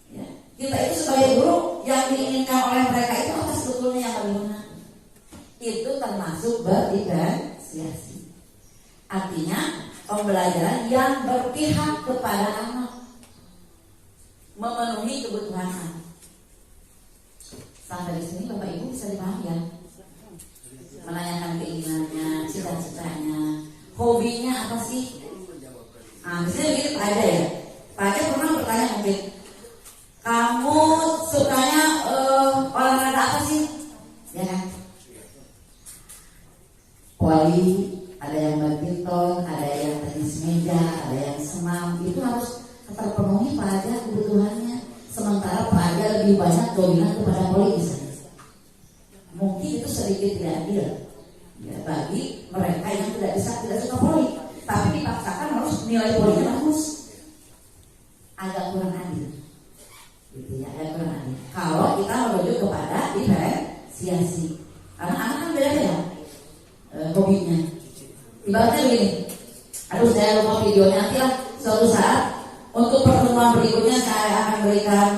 Ya. Kita itu sebagai guru yang diinginkan oleh mereka itu apa sebetulnya yang bagaimana? Itu termasuk berdiferensiasi. Artinya pembelajaran yang berpihak kepada anak. memenuhi kebutuhan. Sampai di sini Bapak Ibu bisa dipahami ya, menanyakan keinginannya, cita-citanya, hobinya apa sih? Misalnya begini Pak Aja ya, Pak Aja pernah bertanya mungkin, kamu sukanya olahraga apa sih? Ya kan? Voli, ada yang badminton, ada yang tenis meja, ada yang senam, itu harus terpenuhi Pak Aja kebutuhannya. Sementara Pak Aja lebih banyak dominan kepada voli misalnya. Mungkin itu sedikit tidak adil ya, bagi mereka yang tidak suka voli, tapi dipaksakan harus nilai volinya bagus. Agak kurang adil. Gitu ya, agak kurang adil. Kalau kita merujuk kepada diferensiasi, karena anak kan beda-beda hobinya. Ibaratnya begini, aduh saya lupa videonya, nanti lah suatu saat untuk pertemuan berikutnya saya akan berikan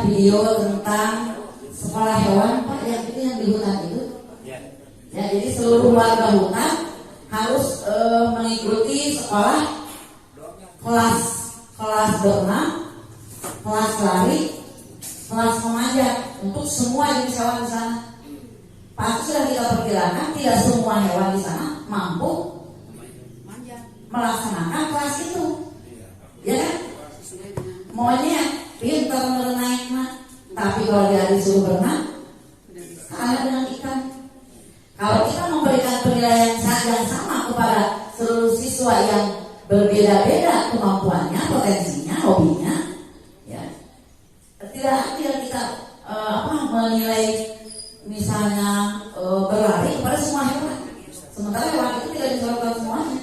video tentang sekolah hewan Pak, yang itu yang di hutan itu. Ya, jadi seluruh warga hutan harus mengikuti sekolah kelas berenang, kelas lari, kelas memanjat untuk semua jenis hewan di sana. Pasti sudah kita perkirakan tidak semua hewan di sana mampu melaksanakan kelas itu, ya kan? Maunya pintar naik mak, tapi kalau dia disuruh berenang, kalah dengan ikan. Kalau kita memberikan penilaian yang sama kepada seluruh siswa yang berbeda-beda kemampuannya, potensinya, hobinya, ya tidak adil kita menilai misalnya berlari kepada semua hewan, sementara hewan itu tidak disebutkan semuanya.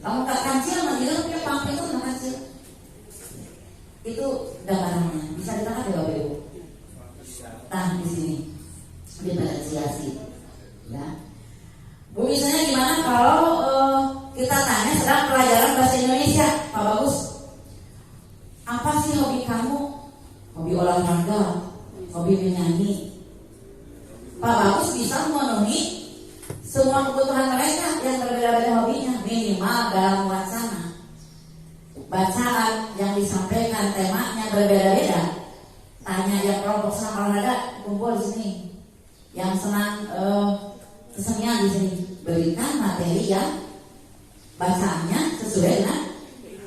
Kamu tak kancil, mengira punya pampi itu nggak kancil. Itu gambarannya, bisa ditangkap ya Bapak Ibu. Nah di sini diferensiasi, ya. Bu, misalnya gimana kalau kita tanya sedang pelajaran bahasa Indonesia, Pak Bagus, apa sih hobi kamu? Hobi olahraga, hobi menyanyi. Pak Bagus bisa memenuhi semua kebutuhan mereka yang berbeda-beda hobinya, minimal dalam wacana. Bacaan yang disampaikan temanya berbeda-beda. Tanya yang kelompok senang olahraga kumpul di sini, yang senang kesenian di sini, berikan materi yang bacaannya sesuai dengan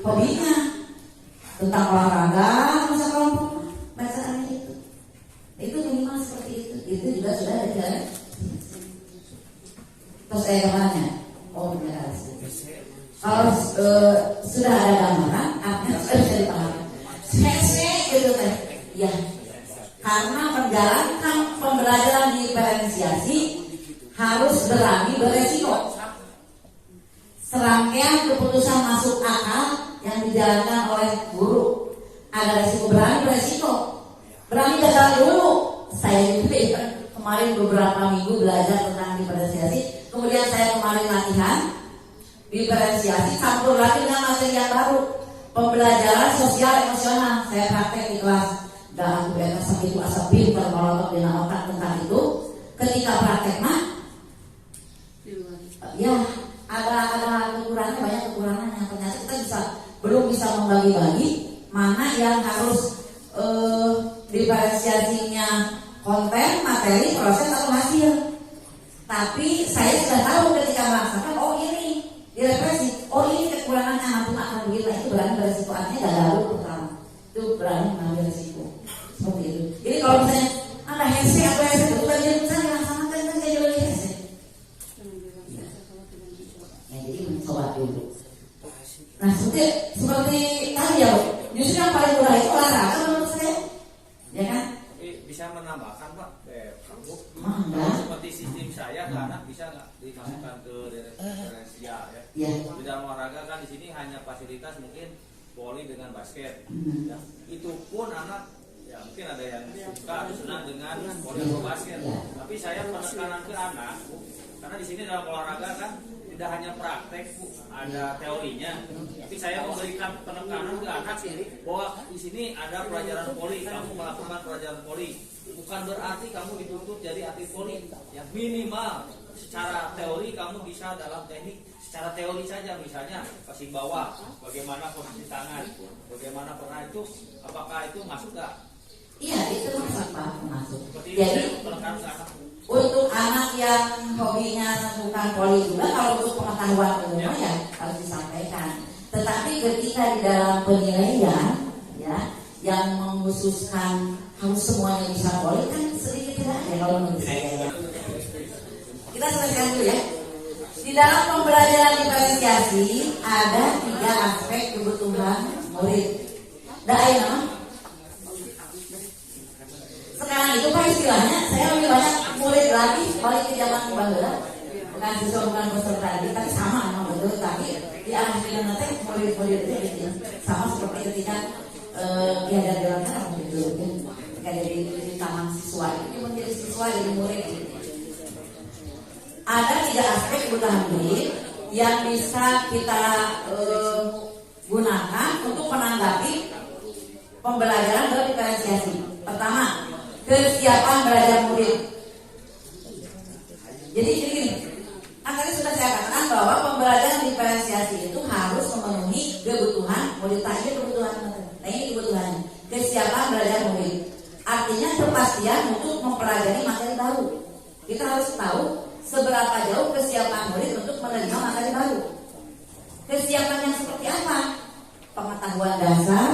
hobinya. Tentang olahraga masa kelompok bacaannya itu minimal seperti itu. Itu juga sudah ada. Terus saya gambarnya, kalau sudah ada gambaran, artinya sudah bisa dipahami. Gitu kan? Ya, karena menjalankan pembelajaran diferensiasi harus berani beresiko. Serangkaian keputusan masuk akal yang dijalankan oleh guru, ada resiko, berani beresiko, berani gagal dulu. Saya juga ya, kemarin beberapa minggu belajar tentang diferensiasi, kemudian saya kemarin latihan diferensiasi campur lagi dengan materi yang baru, pembelajaran sosial emosional. Saya praktek di kelas dan aku sampai itu asap pintar melotot di otak tentang itu. Ketika praktek mah ya ada kekurangan, banyak kekurangan yang ternyata kita belum bisa membagi-bagi mana yang harus diferensiasinya konten, materi, proses atau hasil. Tapi saya sudah tahu ketika melaksanakan, oh ini direpresi, oh ini kekurangannya, nanti akan begitu. Itu berani beresiko, artinya gagal pertama. Itu berani mengambil resiko seperti itu. Jadi kalau misalnya ada hese atau hese itu bukan jadi bisa dilaksanakan, kan saya juga hese. Ya, jadi mencoba dulu. Nah seperti tadi ya, justru yang paling murah itu olahraga menurut saya, ya kan? Bisa menambahkan Pak, Seperti sistem saya ke anak bisa nggak dimasukkan ke diferensial ya? Di dalam olahraga kan di sini hanya fasilitas mungkin voli dengan basket. Ya, itu pun anak ya mungkin ada yang suka atau senang dengan voli atau basket. Tapi saya penekanan ke anak, karena di sini dalam olahraga kan tidak hanya praktek Bu, ada teorinya. Tapi saya memberikan penekanan ke anak bahwa di sini ada pelajaran poli, kamu melakukan pelajaran poli. Bukan berarti kamu dituntut jadi atlet poli. Ya minimal secara teori kamu bisa dalam teknik secara teori saja, misalnya passing bawah, bagaimana posisi tangan, bagaimana pernah itu, apakah itu masuk nggak? Iya, itu masuk. Seperti Jadi penekanan ke anak. untuk anak yang hobinya bukan poli juga, kalau untuk pengetahuan umum ya harus disampaikan. Tetapi ketika di dalam penilaian ya yang mengkhususkan harus semuanya bisa poli kan sedikit tidak ada kalau menurut saya. Kita selesaikan dulu ya. Di dalam pembelajaran diferensiasi ada 3 aspek kebutuhan murid. Nama. Sekarang itu Pak istilahnya saya lebih banyak murid lagi balik ke zaman bahula. Bukan siswa bukan peserta lagi, tapi sama memang betul. Tapi di arah film nanti murid-murid itu sama seperti ketika diajar gitu. Ketika di taman siswa itu menjadi siswa jadi murid. Ada 3 aspek kebutuhan murid yang bisa kita gunakan untuk menanggapi pembelajaran berdiferensiasi. Pertama, kesiapan belajar murid. Jadi gini, tadi sudah saya katakan bahwa pembelajaran diferensiasi itu harus memenuhi kebutuhan murid. Tadi kebutuhan, nah ini kebutuhannya. Kesiapan belajar murid. Artinya kepastian untuk mempelajari materi baru. Kita harus tahu seberapa jauh kesiapan murid untuk menerima materi baru. Kesiapan yang seperti apa? Pengetahuan dasar,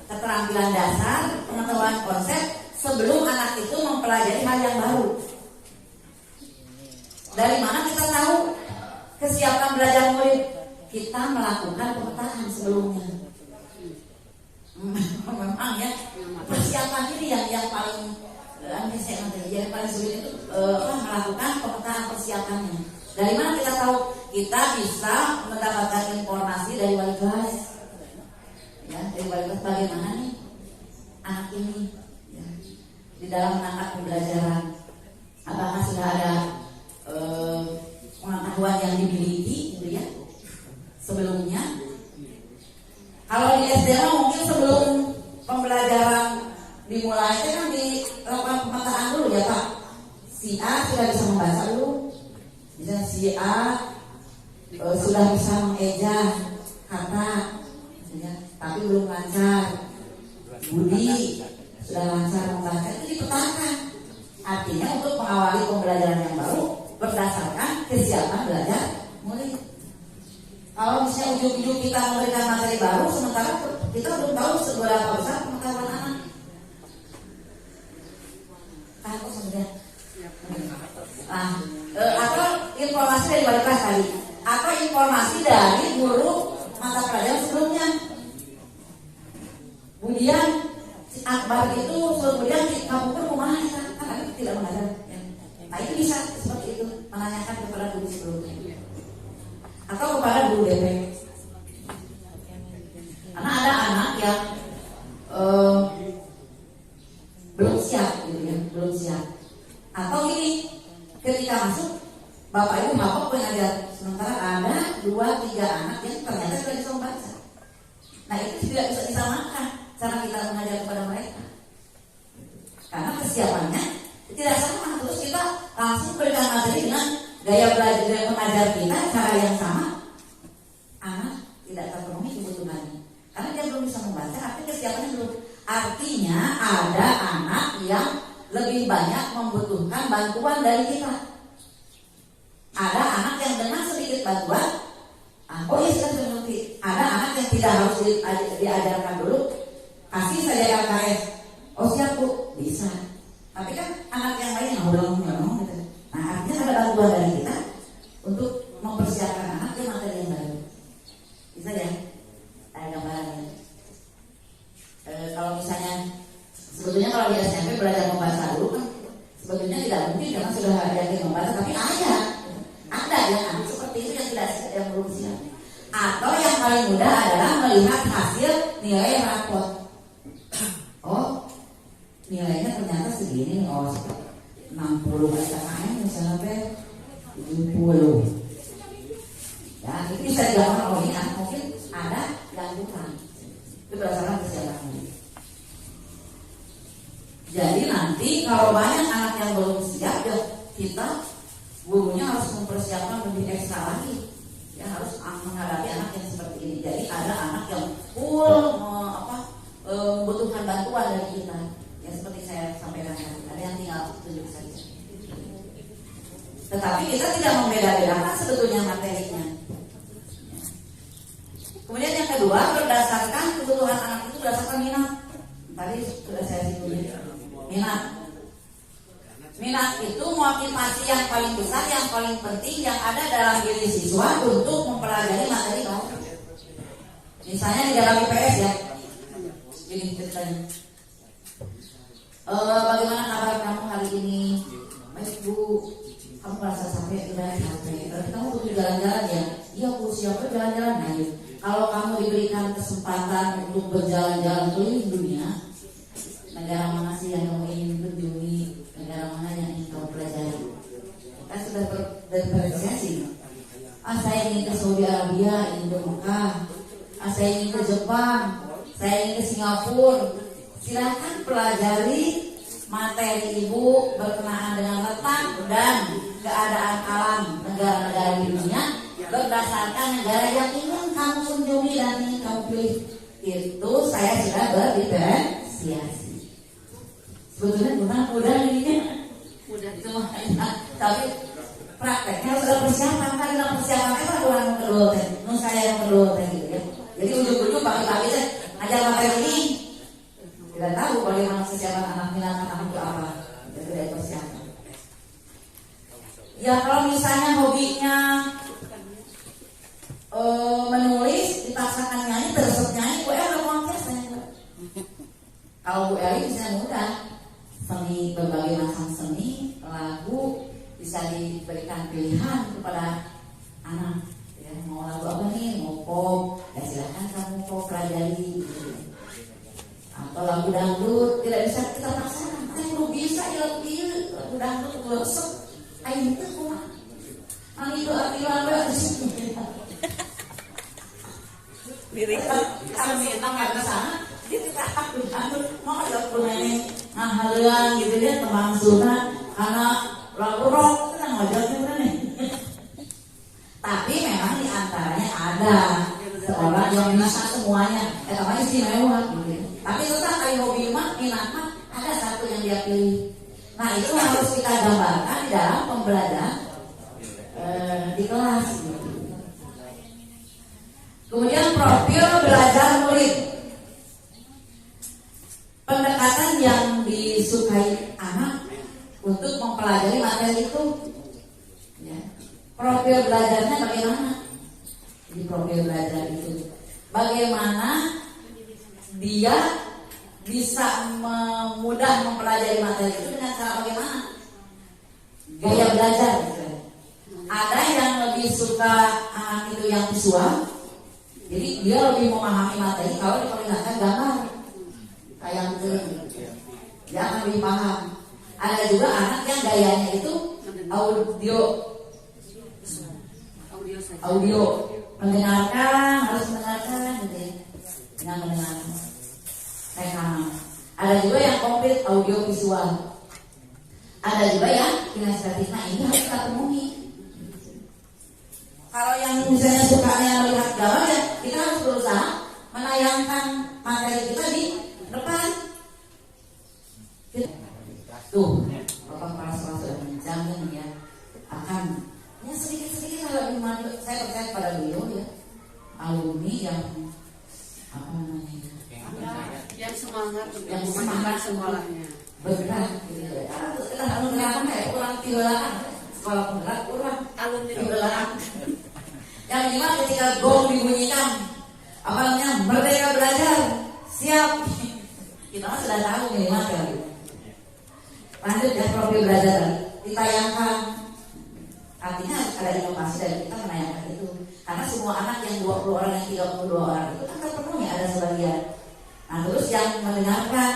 keterampilan dasar, pengetahuan konsep sebelum anak itu mempelajari hal yang baru. Dari mana kita tahu kesiapan belajar murid? Kita melakukan pemetaan sebelumnya. Memang ya, persiapan ini yang paling yang paling sulit itu melakukan pemetaan persiapannya. Dari mana kita tahu? Kita bisa mendapatkan informasi dari wali kelas. Ya, dari wali kelas bagaimana nih anak ini ya, di dalam menangkap pembelajaran. Apakah sudah ada pengetahuan yang dimiliki gitu ya sebelumnya? Kalau di SD mungkin sebelum pembelajaran dimulai itu kan dilakukan pemetaan dulu ya Pak. Si A sudah bisa membaca dulu, misalnya si A sudah bisa mengeja kata, ya, tapi belum lancar. Budi sudah lancar membaca, itu dipetakan. Artinya untuk mengawali pembelajaran yang baru berdasarkan kesiapan belajar murid. Kalau misalnya ujung-ujung kita memberikan materi baru, sementara kita belum tahu seberapa besar pengetahuan anak. Aku sebenarnya. Atau informasi dari wali kelas tadi, atau informasi dari guru mata pelajaran sebelumnya. Kemudian si Akbar itu kemudian kamu pun rumah kan tidak mengajar. Nah itu bisa seperti itu, menanyakan kepada guru sebelumnya atau kepada guru DP. Karena ada anak yang belum siap gitu ya, belum siap. Atau ini ketika masuk bapak ibu bapak pengajar, sementara ada 2-3 anak yang ternyata sudah bisa membaca. Nah itu tidak bisa disamakan cara kita mengajar kepada mereka, karena kesiapannya tidak sama. Terus kita langsung berikan materi dengan gaya belajar mengajar kita cara yang sama, anak tidak terpenuhi kebutuhannya karena dia belum bisa membaca, artinya kesiapannya belum. Artinya ada anak yang lebih banyak membutuhkan bantuan dari kita. Ada anak yang dengan sedikit bantuan, oh iya sudah mengerti. Ada anak yang tidak harus diajarkan dulu, kasih saja LKS, oh siap Bu, bisa. Tapi kan anak yang lain yang belum gitu. Nah artinya ada bantuan dari kita untuk mempersiapkan anak ke materi yang baru. Bisa ya? Ada gambarannya. Kalau misalnya sebetulnya kalau di SMP belajar membaca dulu kan sebetulnya tidak mungkin karena sudah yakin membaca, tapi ada yang seperti itu yang belum siap. Atau yang paling mudah adalah melihat hasil nilai rapot. Oh nilainya ternyata segini, oh 60 SKM misalnya 70. Ya, itu bisa dilakukan. Oh ini mungkin ada yang kurang. Itu berdasarkan kesiapan. Jadi nanti kalau banyak anak yang belum siap, ya kita gurunya harus mempersiapkan lebih ekstra lagi. Ya harus menghadapi anak yang seperti ini. Jadi ada anak yang full membutuhkan bantuan dari kita. Ya seperti saya sampaikan tadi, ada yang tinggal tunjuk saja. Tetapi kita tidak membeda-bedakan sebetulnya materinya. Kemudian yang kedua, berdasarkan kebutuhan anak itu berdasarkan minat. Tadi sudah saya singgung. Minat itu motivasi yang paling besar, yang paling penting yang ada dalam diri siswa untuk mempelajari materi baru. Misalnya di dalam IPS ya, ini ceritanya. Bagaimana kabar kamu hari ini? Baik Bu, kamu merasa capek? Tidak capek. Berarti kamu butuh jalan-jalan ya? Iya Bu, siapa jalan-jalan? Nah, yuk. Kalau kamu diberikan kesempatan untuk berjalan-jalan keliling dunia, negara mana sih yang kamu ingin kunjungi? Negara mana yang ingin kamu pelajari? Kita sudah berdiferensiasi. Saya ingin ke Saudi Arabia, ingin ke Mekah. Saya ingin ke Jepang, saya ingin ke Singapura. Silakan pelajari materi ibu berkenaan dengan letak dan keadaan alam negara-negara di dunia berdasarkan negara yang ingin kamu kunjungi dan ingin kamu pilih. Itu saya sudah berdiferensiasi. Sebetulnya mudah ini cuma tapi prakteknya sudah persiapan kan, dalam persiapan itu ada orang kedua teh, saya yang kedua teh gitu ya. Jadi ujung-ujung pagi-pagi teh ajar materi ini tidak tahu bagaimana kesiapan anak minat anak itu apa, jadi tidak persiapan. Ya kalau misalnya hobinya menulis, dipaksakan nyanyi, terus nyanyi, Bu El mau biasanya. Kalau Bu El misalnya mudah. Seni, berbagai macam seni, lagu bisa diberikan pilihan kepada anak. Ya, mau lagu apa nih? Mau pop? Ya silakan kamu pop pelajari. Atau lagu dangdut, tidak bisa kita paksakan. Belum bisa ya lagu dangdut belum sok. Ayo itu kuat. Itu arti lagu di sini. Lirik kami nggak bisa. Dia tidak aku mau ada punanya ngahaluan gitu dia teman sunat anak lagu rock itu ngajarnya kan nih. Tapi memang di antaranya ada seorang yang bisa semuanya, namanya istimewa gitu. Tapi tetap kayak hobi minat ada satu yang dia pilih. Nah itu harus kita gambarkan di dalam pembelajaran di kelas. Gitu. Kemudian profil belajar murid. Pendekatan yang disukai anak untuk mempelajari materi itu, ya. Profil belajarnya bagaimana? Di profil belajar itu, bagaimana dia bisa mudah mempelajari materi itu dengan cara bagaimana? Gaya belajar. Gitu. Ada yang lebih suka anak itu yang visual, jadi dia lebih memahami materi kalau diperlihatkan gambar. Kayak gitu, dia akan lebih paham. Ada juga anak yang gayanya itu audio, mendengarkan, harus mendengarkan gitu ya, dengan mendengarkan. Rekaman. Ada juga yang komplit audio visual. Ada juga yang kinestetik. Nah ini harus kita temui. Kalau yang misalnya sukanya melihat gambar ya kita harus berusaha menayangkan materi kita di depan. Tuh, Bapak Kepala Sekolah sudah menjamin ya akan ya sedikit-sedikit kalau dimana saya percaya pada beliau ya alumni yang apa namanya yang semangat sekolahnya bergerak gitu ya. Kita harus bergerak kayak orang tiduran sekolah penggerak orang alumni tiduran. Yang minimal ketika gong dibunyikan apa namanya merdeka belajar siap. Kita sudah tahu minimal kali. Lanjut ya profil belajar ditayangkan. Artinya ada inovasi dari kita menayangkan itu. Karena semua anak yang 20 orang yang 32 orang itu kan terpenuhi ada sebagian. Nah terus yang mendengarkan,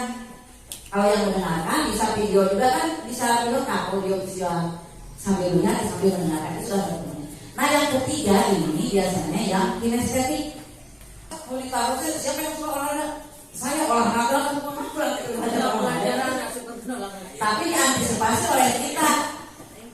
kalau yang mendengarkan bisa video juga kan bisa dilengkap audio visual sambil dengar sambil mendengarkan itu sudah terpenuhi. Nah yang ketiga ini biasanya yang kinestetik. Kalau ditaruh siapa yang suka olahraga? Saya olahraga tapi diantisipasi oleh kita.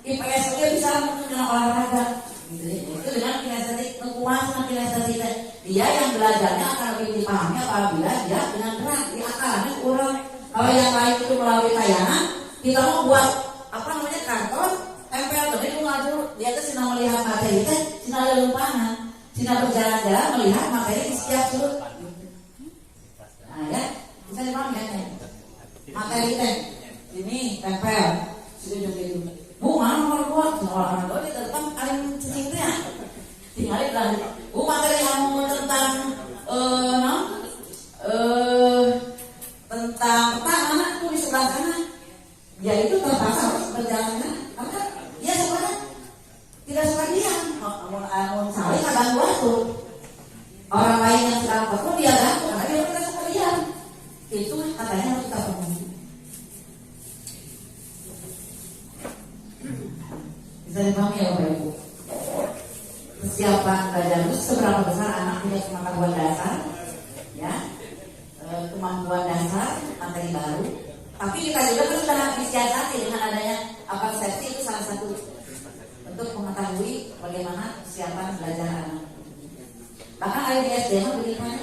IPS dia bisa dengan olahraga. Itu dengan kinestetik, kekuatan kinestetik. Dia yang belajarnya akan lebih dipahami apabila dia dengan gerak di akarnya kurang. Kalau yang lain itu melalui tayangan, kita mau buat apa namanya kantor, tempel tapi ngadu dia itu sedang melihat materi itu, sedang ada lumpanan, sedang berjalan-jalan melihat materi di setiap sudut. Nah ya, bisa dipahami kan? Materi itu, ini tempel, sudah gitu. Bu mana nomor buat orang orang di depan kalian cicingnya, tinggal di belakang. Bu materi yang tentang tentang pertahanan itu di sebelah sana. Dia itu terpaksa harus berjalan karena dia sebenarnya tidak suka diam. Mau saling kadang waktu orang lain yang sedang fokus dia ganggu karena dia tidak suka diam. Itu katanya harus kita penuhi. Bisa dipahami ya Bapak Ibu. Persiapan belajar itu seberapa besar anak punya kemampuan dasar, ya, kemampuan dasar materi baru. Tapi kita juga kan sudah disiasati dengan adanya apa safety itu salah satu untuk mengetahui bagaimana persiapan belajar anak. Bahkan ada di SD bagaimana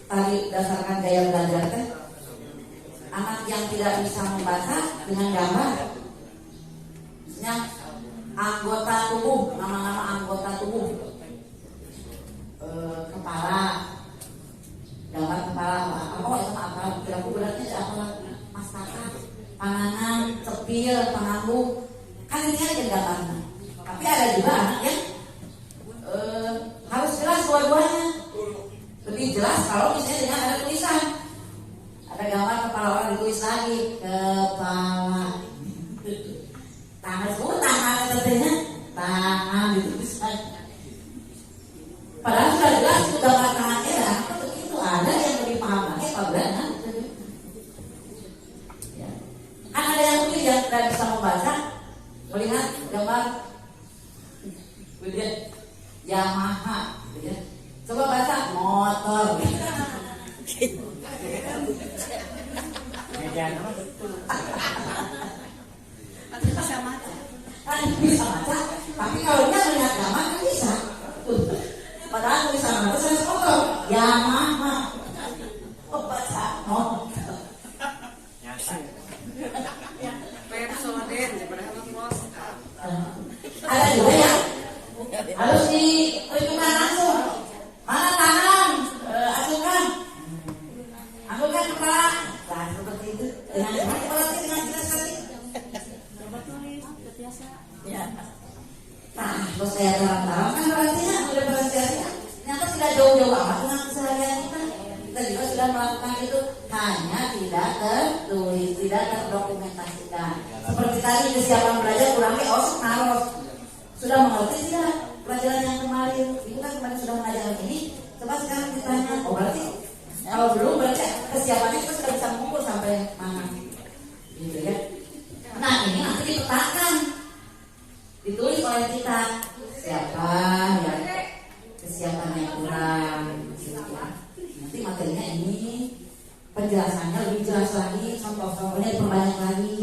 tadi berdasarkan gaya belajar kan, anak yang tidak bisa membaca dengan gambar, misalnya anggota tubuh, nama-nama anggota tubuh, kepala, gambar kepala, apa itu apa? Kira-kira beratnya apa? Mastaka, panganan, cepil, panganggu, kan ini aja gambarnya. Tapi ada juga anak yang harus jelas dua-duanya. Lebih jelas kalau misalnya dengan ada tulisan, ada gambar kepala orang ditulis lagi kepala. Tangan semua, tangan katanya, tangan ditulis lagi. Padahal sudah jelas itu gambar tangannya, itu ada yang lebih paham lagi apabila kan ada yang mungkin yang tidak bisa membaca, melihat gambar Yamaha, ya. Coba baca motor. Kan bisa baca, tapi kalau dia melihat gambar kan bisa. Padahal tulisan apa saya motor Yamaha. Oh baca motor. Ada juga ya harus ditunjukkan langsung mana tangan acungkan kepala nah seperti itu dengan jelas sekali ya. Nah kalau saya terang-terang kan berarti sudah berhasil ternyata tidak jauh-jauh amat dengan keseharian kita juga sudah melakukan itu, hanya tidak tertulis, tidak terdokumentasikan. Seperti tadi kesiapan belajar kurangnya naros. Sudah mengerti tidak pelajaran yang kemarin? Ibu kan kemarin sudah mengajarkan ini. Coba sekarang ditanya, oh berarti kalau belum berarti kesiapannya kita sudah bisa mengukur sampai mana? Gitu ya. Nah ini nanti dipetakan, ditulis oleh kita siapa yang kesiapannya kurang, gitu ya. Nanti materinya ini penjelasannya lebih jelas lagi, contoh-contohnya diperbanyak lagi.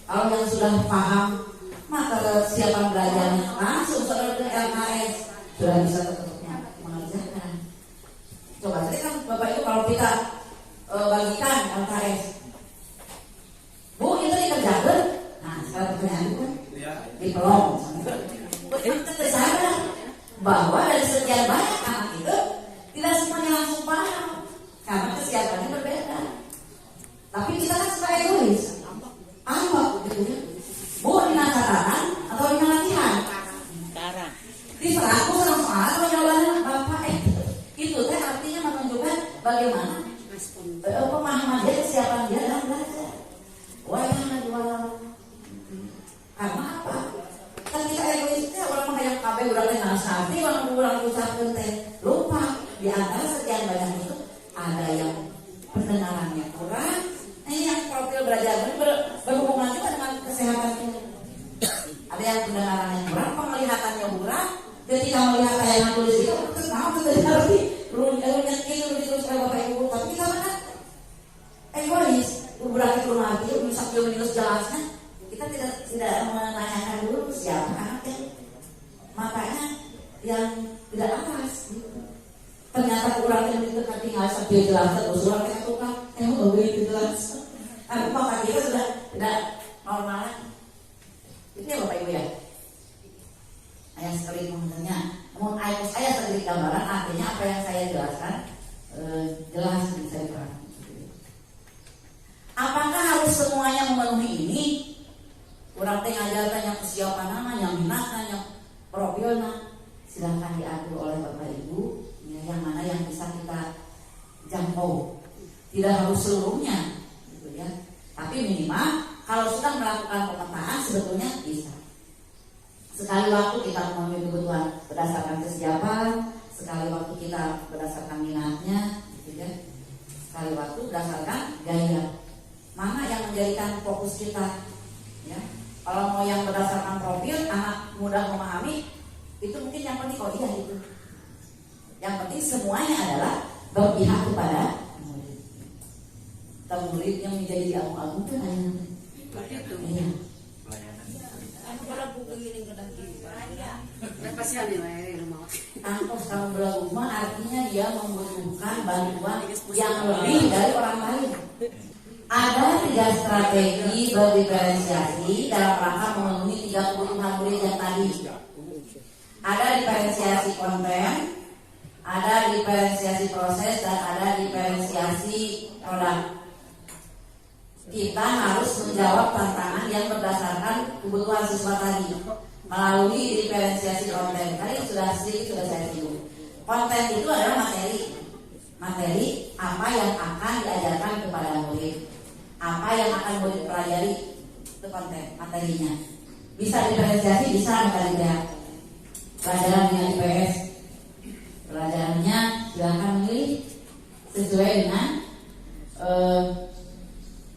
Kalau yang sudah paham maka kesiapan belajarnya langsung ke LKS sudah bisa tetapnya mengerjakan. Coba tadi kan Bapak Ibu kalau kita bagikan LKS, Bu itu dikerjakan. Nah sekarang pertanyaan itu kan di pelong. Kita sadar bahwa dari sekian banyak anak itu tidak semuanya langsung paham karena kesiapannya berbeda. Tapi kita kan suka egois. Apa gitu ya? Bu di catatan atau di latihan? Diserahku sama soal atau jawabannya Bapak itu teh artinya menunjukkan bagaimana pemahaman dia, kesiapan dia dalam belajar. Wah karena apa? Kan kita egoisnya orang menghayang kabeh udah nasati, orang ucapkan teh lupa di antara sekian banyak itu ada yang pendengarannya kurang. Ini yang profil belajar berhubungan juga dengan kesehatan. Ada yang pendengarannya kurang, penglihatannya kurang, kita tidak menanyakan dulu siapa anaknya, makanya yang tidak atas gitu. Ternyata kurang yang itu tinggal sambil jelaskan usulan kayak tukang yang lebih jelas. Tapi bapak kita sudah tidak normal. Itu ya Bapak Ibu ya. Ayah sekali mengenanya, namun ayah saya sedikit gambaran artinya apa yang saya jelaskan jelas bisa dipahami. Apakah harus semuanya memenuhi ini? Kurang tengah tanya kesiapan namanya, minatnya, profilnya, silahkan diatur oleh Bapak Ibu. Yang mana yang bisa kita jangkau, tidak harus seluruhnya, gitu ya. Tapi minimal kalau sudah melakukan pemetaan sebetulnya bisa. Sekali waktu kita memenuhi kebutuhan berdasarkan kesiapan, sekali waktu kita berdasarkan minatnya, gitu ya. Sekali waktu berdasarkan gaya. Mana yang menjadikan fokus kita, ya. Kalau mau yang berdasarkan profil, anak mudah memahami, itu mungkin yang penting. Oh iya itu. Yang penting semuanya adalah berpihak kepada murid. Murid yang menjadi agung-agung kan hanya begitu. Iya. Aku kalau buku ini kadang gitu. Lepas ya nih rumah. Tangkos kalau beragama artinya dia membutuhkan bantuan yang lebih dari orang lain. Ada 3 strategi berdiferensiasi dalam rangka memenuhi 3 kebutuhan murid yang tadi. Ada diferensiasi konten, ada diferensiasi proses, dan ada diferensiasi produk. Kita harus menjawab tantangan yang berdasarkan kebutuhan siswa tadi melalui diferensiasi konten. Tadi sudah saya singgung. Konten itu adalah materi apa yang akan diajarkan kepada murid, apa yang akan murid pelajari, itu konten materinya. Bisa diferensiasi, bisa misalnya pelajaran dengan IPS. Pelajarannya silahkan memilih sesuai dengan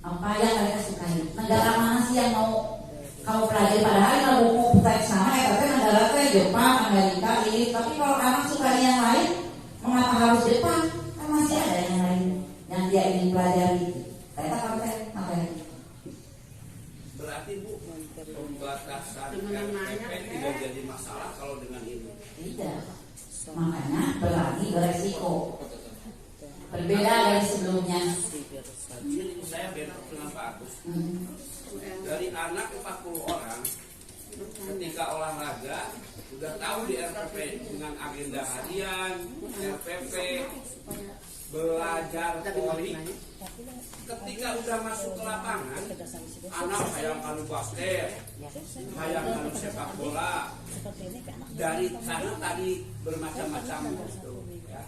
apa yang mereka sukai. Negara mana sih yang mau kamu pelajari? Padahal kalau buku teks sama tapi negara teh Jepang, Amerika ini. Tapi kalau anak suka yang lain, mengapa harus Jepang? Kan masih ada yang lain yang dia ingin pelajari. Kita konten materi. Berarti Bu, pembatasan RPP tidak jadi masalah kalau dengan ini? Tidak. Makanya berani beresiko. Berbeda dari sebelumnya. Ini saya beda dengan Pak Agus. Dari anak 40 orang, ketika olahraga sudah tahu di RPP dengan agenda harian, RPP, belajar poli. Ketika udah masuk ke lapangan, anak hayang anu basket, hayang anu sepak bola. Dari sana tadi bermacam-macam gitu, ya.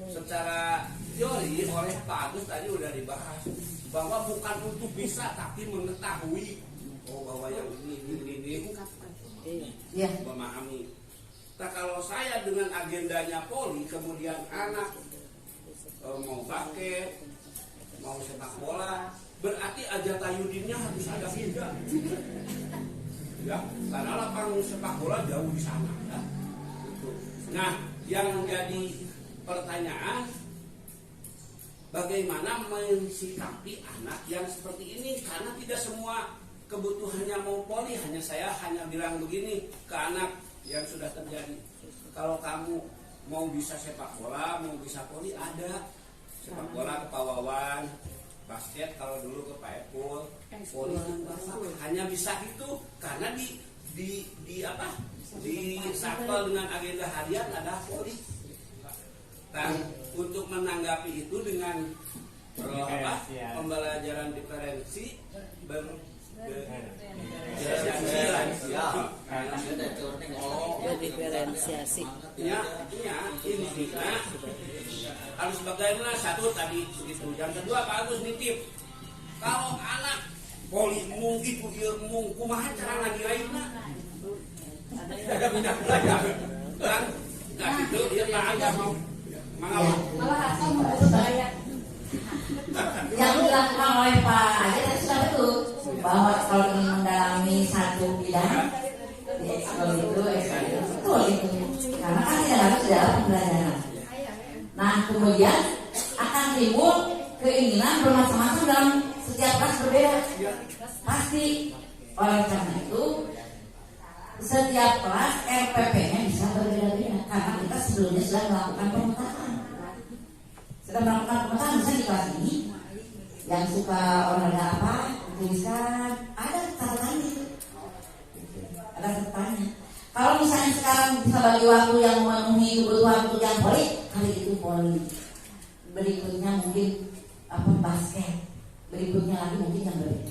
Secara teori oleh Pak Agus tadi udah dibahas bahwa bukan untuk bisa tapi mengetahui bahwa yang ini Ya. memahami. Nah kalau saya dengan agendanya poli kemudian anak mau basket, mau sepak bola, berarti Aja Tayudinnya harus ada 3. Ya, karena lapangan sepak bola jauh di sana. Ya. Nah, yang menjadi pertanyaan, bagaimana mensikapi anak yang seperti ini? Karena tidak semua kebutuhannya mau poli. Saya hanya bilang begini ke anak yang sudah terjadi. Kalau kamu mau bisa sepak bola, mau bisa poli, ada sepak bola ke Pak Wawan, basket kalau dulu ke Pak Epul, poli hanya bisa itu karena di sapel dengan agenda harian ada poli. Nah, untuk menanggapi itu dengan pembelajaran diferensi diferensiasi. Ya, ini harus bagaimana satu tadi begitu. Yang kedua Pak Agus nitip. Kalau anak poli mungkin kumaha cara ngagirainna. Jaga pindah belajar. Kan? Nah, itu dia Pak Agus mau Malah asal mau saya. Yang dilakukan oleh Pak Aja tadi sudah betul bahwa kalau ingin mendalami satu bidang di ekskul itu betul itu karena kan tidak harus di dalam pembelajaran. Nah kemudian akan timbul keinginan bermacam-macam dalam setiap kelas berbeda, pasti. Oleh karena itu, setiap kelas RPP-nya bisa berbeda-beda karena kita sebelumnya sudah melakukan pemetaan. Misalnya di kelas ini yang suka olahraga apa, tulisan ada catatannya, ada catatannya. Kalau misalnya sekarang bisa bagi waktu yang memenuhi kebutuhan untuk yang poli, kali itu poli. Berikutnya mungkin basket, berikutnya lagi mungkin yang berbeda.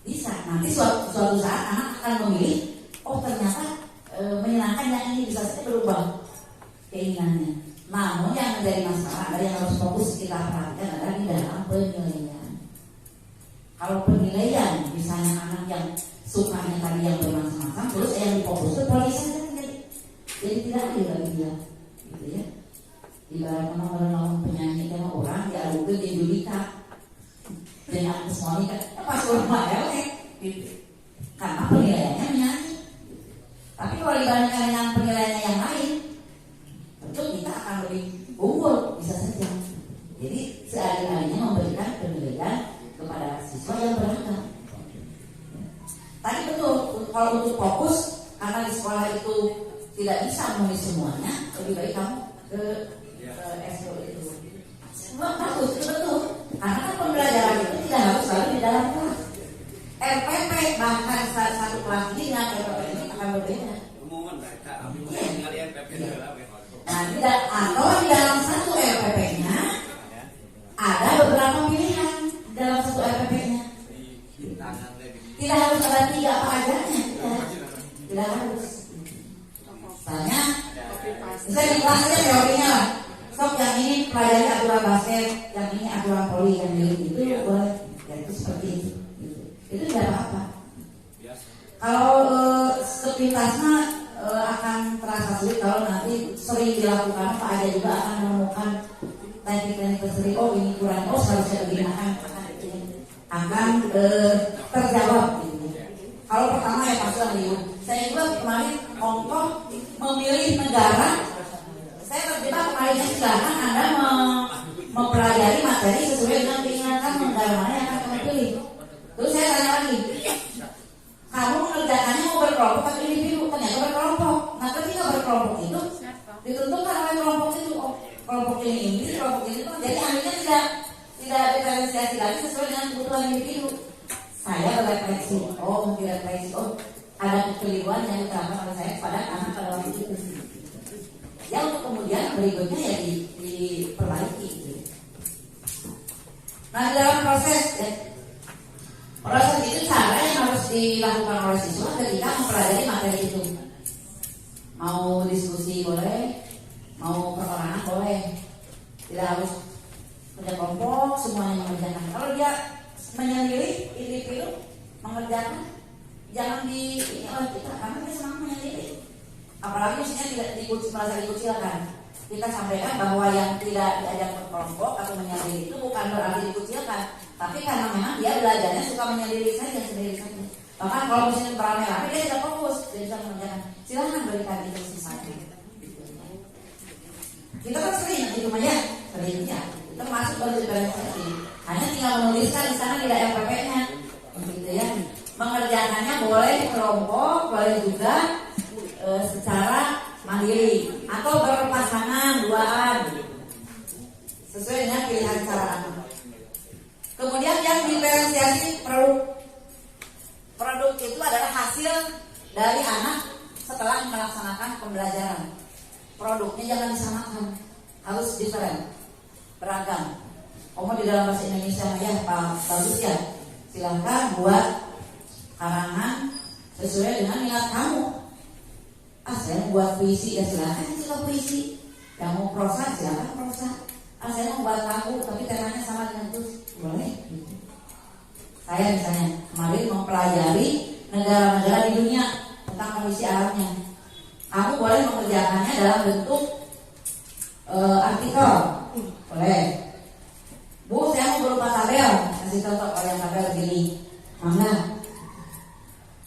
Bisa nanti suatu saat anak akan memilih, oh ternyata menyenangkan yang ini, bisa saja berubah keinginannya. Namun yang menjadi masalah ada yang harus fokus kita perhatikan adalah di dalam penilaian. Kalau penilaian misalnya anak yang sukanya tadi yang bermacam-macam, terus yang difokus itu poli saja, jadi tidak adil bagi dia, gitu ya. Ibarat orang penyanyi sama orang diadukan di Judika dengan Monica, pas rumah ya, gitu. Karena penilaiannya menyanyi. Tapi kalau dibandingkan dengan penilaiannya yang lain, tentu kita akan lebih unggul, bisa saja. Jadi seadil-adilnya memberikan penilaian kepada siswa yang beragam. Tadi betul, kalau untuk fokus karena di sekolah itu tidak bisa memenuhi semuanya, lebih baik kamu ke SO itu. Semua bagus, itu betul. Karena kan pembelajaran itu tidak harus selalu di dalam kelas. RPP bahkan satu kelas ini dengan RPP ini akan berbeda. Nah, tidak atau di dalam satu RPP-nya ada beberapa pilihan dalam satu RPP-nya. Tidak harus ada 3 apa adanya, tidak harus. Misalnya, saya di kelas aja teorinya lah. Sok yang ini pelajari aturan basket, yang ini aturan poli, yang ini itu boleh. Ya itu seperti itu. Itu tidak apa-apa. Kalau sepintasnya akan terasa sulit kalau nanti sering dilakukan, Pak Aja juga akan menemukan teknik-teknik tersendiri. Oh ini kurang, oh seharusnya begini, akan terjawab. Gitu. Kalau pertama ya pasti Liu. Saya juga kemarin Hongkong memilih negara. Saya terjebak kemarinnya, silahkan Anda mempelajari materi sesuai dengan keinginan kamu, negara mana yang akan kamu pilih. Terus saya tanya lagi, kamu mengerjakannya mau berkelompok atau individu? Ternyata berkelompok. Nah ketika berkelompok itu ditentukan oleh kelompok itu, oh, kelompok ini, kelompok ini. Jadi akhirnya tidak diferensiasi lagi sesuai dengan kebutuhan individu. Saya berefleksi, oh tidak refleksi, oh ada kekeliruan yang diterapkan oleh saya pada anak pada waktu itu. Ya untuk kemudian berikutnya ya diperbaiki. Nah di dalam proses itu cara yang harus dilakukan oleh siswa ketika mempelajari materi itu. Mau diskusi boleh, mau perorangan boleh, tidak harus kerja kelompok semuanya mengerjakan. Kalau dia menyendiri individu mengerjakan, jangan oleh kita karena dia senang menyendiri. Apalagi misalnya tidak merasa dikucilkan. Kita sampaikan bahwa yang tidak diajak berkelompok atau menyendiri itu bukan berarti dikucilkan, tapi karena memang dia belajarnya suka menyendiri saja, sendiri saja. Bahkan kalau misalnya beramai-ramai dia tidak fokus, dia bisa mengerjakan. Silahkan berikan itu sisanya. Kita kan sering itu aja, seringnya. Kita masuk baru diferensiasi. Hanya tinggal menuliskan di sana tidak RPP-nya, gitu ya. Mengerjakannya boleh kelompok, boleh juga secara mandiri atau berpasangan duaan sesuai dengan pilihan cara anak. Kemudian yang diferensiasi produk itu adalah hasil dari anak setelah melaksanakan pembelajaran. Produknya jangan disamakan, harus diferen, beragam. Di dalam bahasa Indonesia ya Pak bagus ya, silahkan buat karangan sesuai dengan minat kamu. Saya buat puisi ya silahkan juga puisi. Yang mau prosa silahkan prosa. Saya mau buat lagu tapi temanya sama dengan itu boleh. Saya misalnya kemarin mempelajari negara-negara di dunia tentang kondisi alamnya. Kamu boleh mengerjakannya dalam bentuk artikel, boleh. Bu, saya mau berupa tabel. Kasih contoh kalau yang tabel begini, mangga.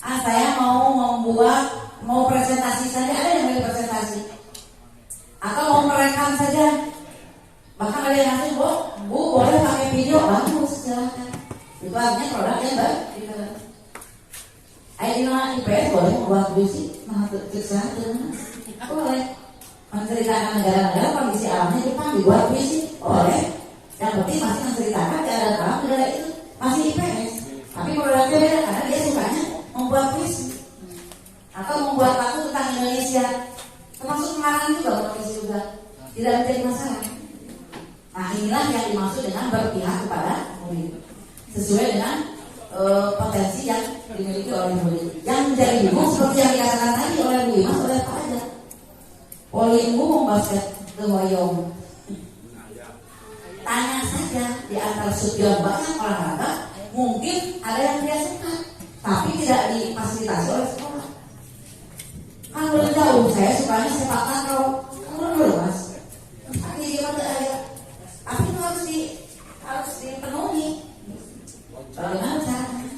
Saya mau presentasi saja, ada yang mau presentasi atau mau merekam saja, bahkan ada yang ngasih bu boleh pakai video, bagus silahkan. Coba IPS boleh membuat puisi, boleh menceritakan negara-negara kondisi alamnya Jepang dibuat puisi, boleh. Yang penting masih menceritakan keadaan alam negara itu masih IPS. Tapi produknya beda karena dia sukanya membuat puisi atau membuat lagu tentang Indonesia, termasuk melarang juga puisi juga, tidak menjadi masalah. Nah inilah yang dimaksud dengan berpihak kepada murid sesuai dengan potensi yang dimiliki oleh murid. Yang menjadi bingung seperti yang dikatakan tadi oleh Bu Imas, oleh Pak Aja, Polimbu membasket kehoyong. Tanya saja di antara sekian banyak olahraga, mungkin ada yang dia suka, tapi tidak difasilitasi oleh sekolah. Kan belum jauh, saya sukanya sepak takraw, dulu Mas. Tapi gimana ada? Tapi itu harus dipenuhi. Bagaimana caranya?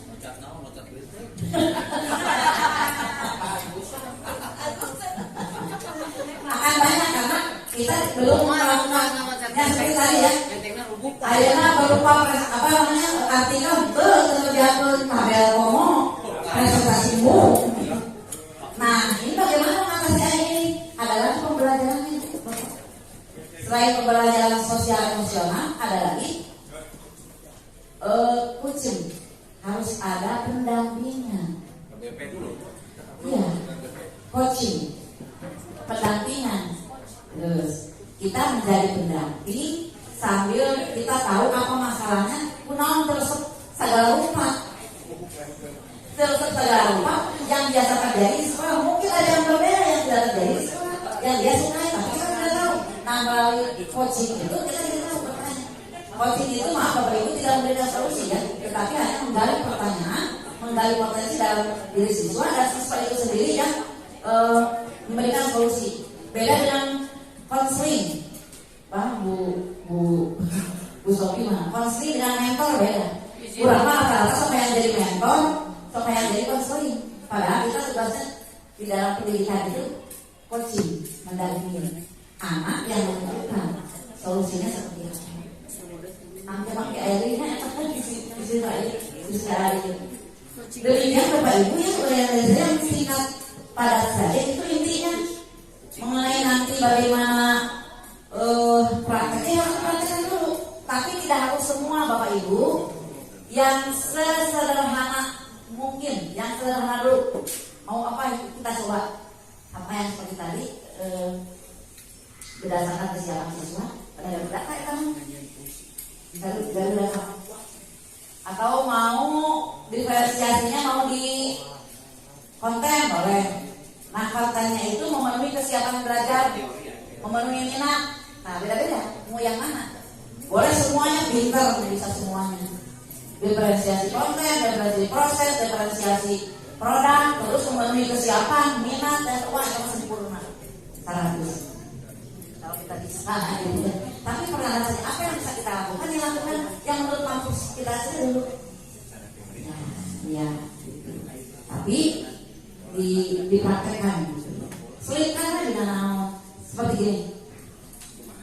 Akan banyak karena kita belum melakukan yang seperti tadi ya. Ayeuna berupa artikel terjatuh tabel komo presentasimu. Nah ini bagaimana mengatasi ini? Adalah pembelajaran ini. Selain pembelajaran sosial emosional, ada lagi coaching, harus ada pendampingan. Iya, coaching, pendampingan. Terus kita menjadi pendamping sambil kita tahu apa masalahnya. Kunaon terus segala rupa, yang biasa terjadi di sekolah. Mungkin ada yang berbeda yang tidak terjadi di sekolah, yang dia sukai tapi kita tidak tahu. Nah melalui coaching itu kita tidak tahu bertanya. Coaching itu maaf Bapak Ibu tidak memberikan solusi ya, tetapi hanya menggali pertanyaan, menggali potensi dalam diri siswa, dan siswa itu sendiri yang memberikan solusi. Beda dengan konseling, Bu Sophie mana? Konseling dengan mentor beda. Kurang rata-rata sampai yang jadi mentor, sampai yang jadi konseling. Padahal kita tugasnya di dalam pendidikan itu coaching, mendampingi anak yang menentukan solusinya seperti apa. Angkat pakai airnya, apa di sini itu. Demikian Bapak Ibu yang orientasi yang singkat padat saja itu intinya. Mengenai nanti bagaimana prakteknya harus praktekkan dulu, tapi tidak harus semua Bapak Ibu. Yang sesederhana mungkin, yang sederhana dulu. Mau apa kita coba apa yang seperti tadi berdasarkan kesiapan siswa. Ada berapa ya kamu? Dari atau mau diferensiasinya mau di konten boleh. Nah kontennya itu memenuhi kesiapan belajar, memenuhi minat. Nah beda-beda, mau yang mana? Boleh semuanya pintar, bisa semuanya. Diferensiasi konten, diferensiasi proses, diferensiasi produk, terus memenuhi kesiapan, minat, dan wah itu sempurna. 100. Kalau kita bisa gitu. Tapi pertanyaan saja, apa yang bisa kita lakukan? Dilakukan yang menurut mampu kita sendiri dulu. Ya. Tapi dipraktekkan. Selipkanlah dengan seperti gini.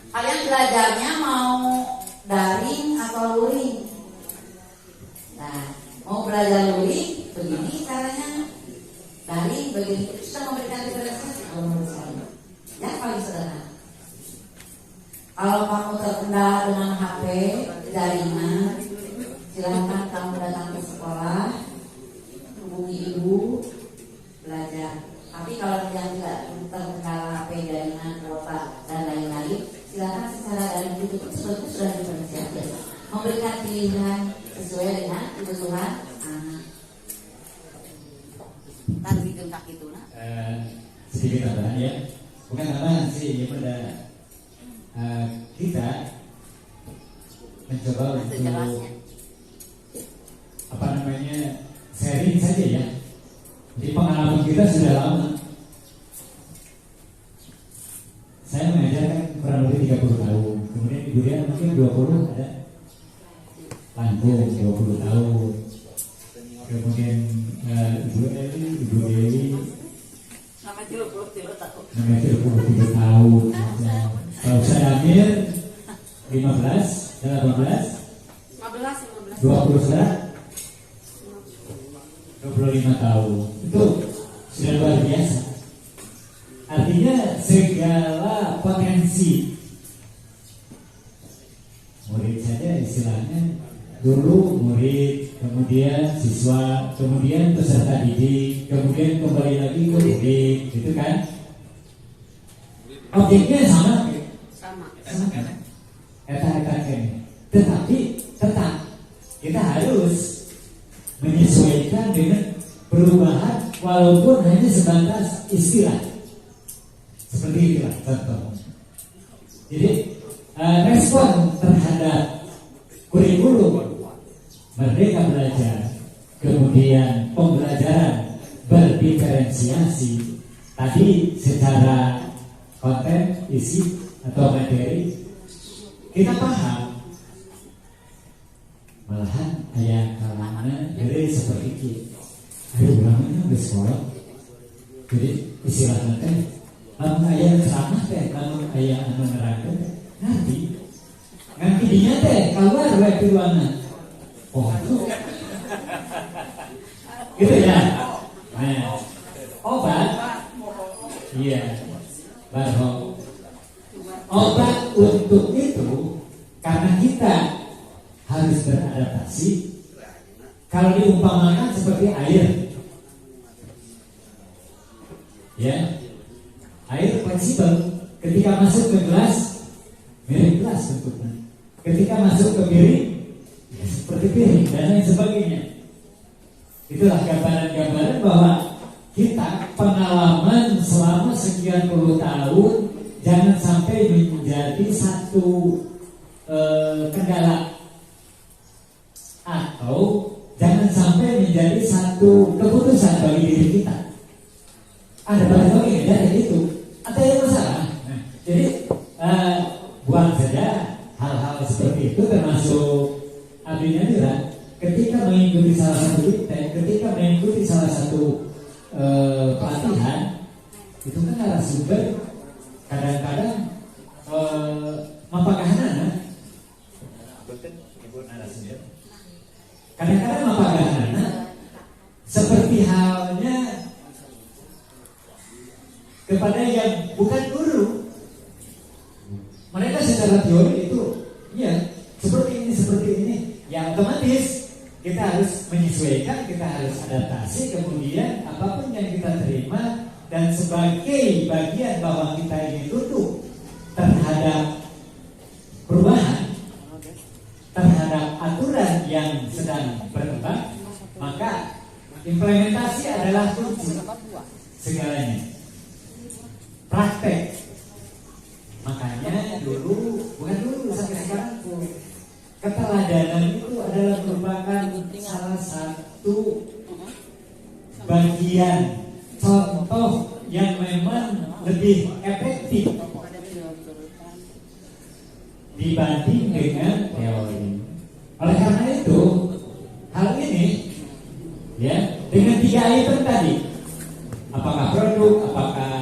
Kalian belajarnya mau daring atau luring? Nah, mau belajar luring begini caranya, daring begini. Kita memberikan diferensiasi kalau menurut saya. Yang paling sederhana. Kalau kamu terkendala dengan HP jaringan, silahkan kamu datang ke sekolah, hubungi ibu, belajar. Tapi kalau yang tidak terkendala HP jaringan, kuota dan lain-lain, silahkan secara daring itu sudah diferensiasi. Memberikan pilihan sesuai dengan kebutuhan anak. Tadi gengkak itu nak. Sedikit tambahan ya, bukan tambahan sih, ya pada kita mencoba untuk apa namanya sharing saja ya. Jadi pengalaman kita sudah lama. Saya mengajarkan kurang lebih 30 tahun. Kemudian Ibu Dia mungkin 20 ada. Lampung 20 tahun. Kemudian Ibu Eli, Ibu Dewi nama 23 tahun. Kalau saya Amir 15 dan 18 20 sudah 20 25 tahun itu sudah luar biasa. Artinya segala potensi murid saja istilahnya, dulu murid, kemudian siswa, kemudian peserta didik, kemudian kembali lagi ke murid, gitu kan? Objeknya sama kan? Tetapi tetap kita harus menyesuaikan dengan perubahan walaupun hanya sebatas istilah. Seperti itulah contoh. Jadi respon terhadap kurikulum Merdeka Belajar, kemudian pembelajaran berdiferensiasi tadi secara konten, isi atau materi kita paham. Malahan ayah kalangan dari seperti itu. Ayo ulangnya udah sekolah. Jadi istilahnya teh, lamun ayah ceramah teh, lamun ayah anu neraka nanti dinya teh keluar wae ti ruangan. Oh, gitu ya. Nah, obat, iya, barho. Obat untuk itu karena kita harus beradaptasi. Kalau diumpamakan seperti air, ya, air fleksibel. Ketika masuk ke gelas, mirip gelas bentuknya. Ketika masuk ke piring, ya seperti piring dan lain sebagainya. Itulah gambaran-gambaran bahwa kita pengalaman selama sekian puluh tahun jangan sampai menjadi satu kendala atau jangan sampai menjadi satu keputusan bagi diri kita. Ada bagi dari itu, ada yang masalah. Nah, jadi buang saja hal-hal seperti itu, termasuk abdi nadiran. Ketika mengikuti salah satu ketika mengikuti salah satu pelatihan, itu kan narasumber kadang-kadang mapagahanana. Kadang-kadang mapagahanana seperti halnya kepada yang bukan guru. Mereka secara teori itu, ya seperti ini, ya otomatis kita harus menyesuaikan, kita harus adaptasi. Kemudian apapun yang kita terima dan sebagai bagian bahwa kita ini tunduk terhadap perubahan, terhadap aturan yang sedang berkembang, maka implementasi adalah kunci segalanya. Praktek. Makanya bukan dulu sampai sekarang tuh, keteladanan itu adalah merupakan salah satu bagian contoh yang memang lebih efektif dibanding dengan teori. Oleh karena itu, hal ini ya dengan 3 item tadi, apakah produk, apakah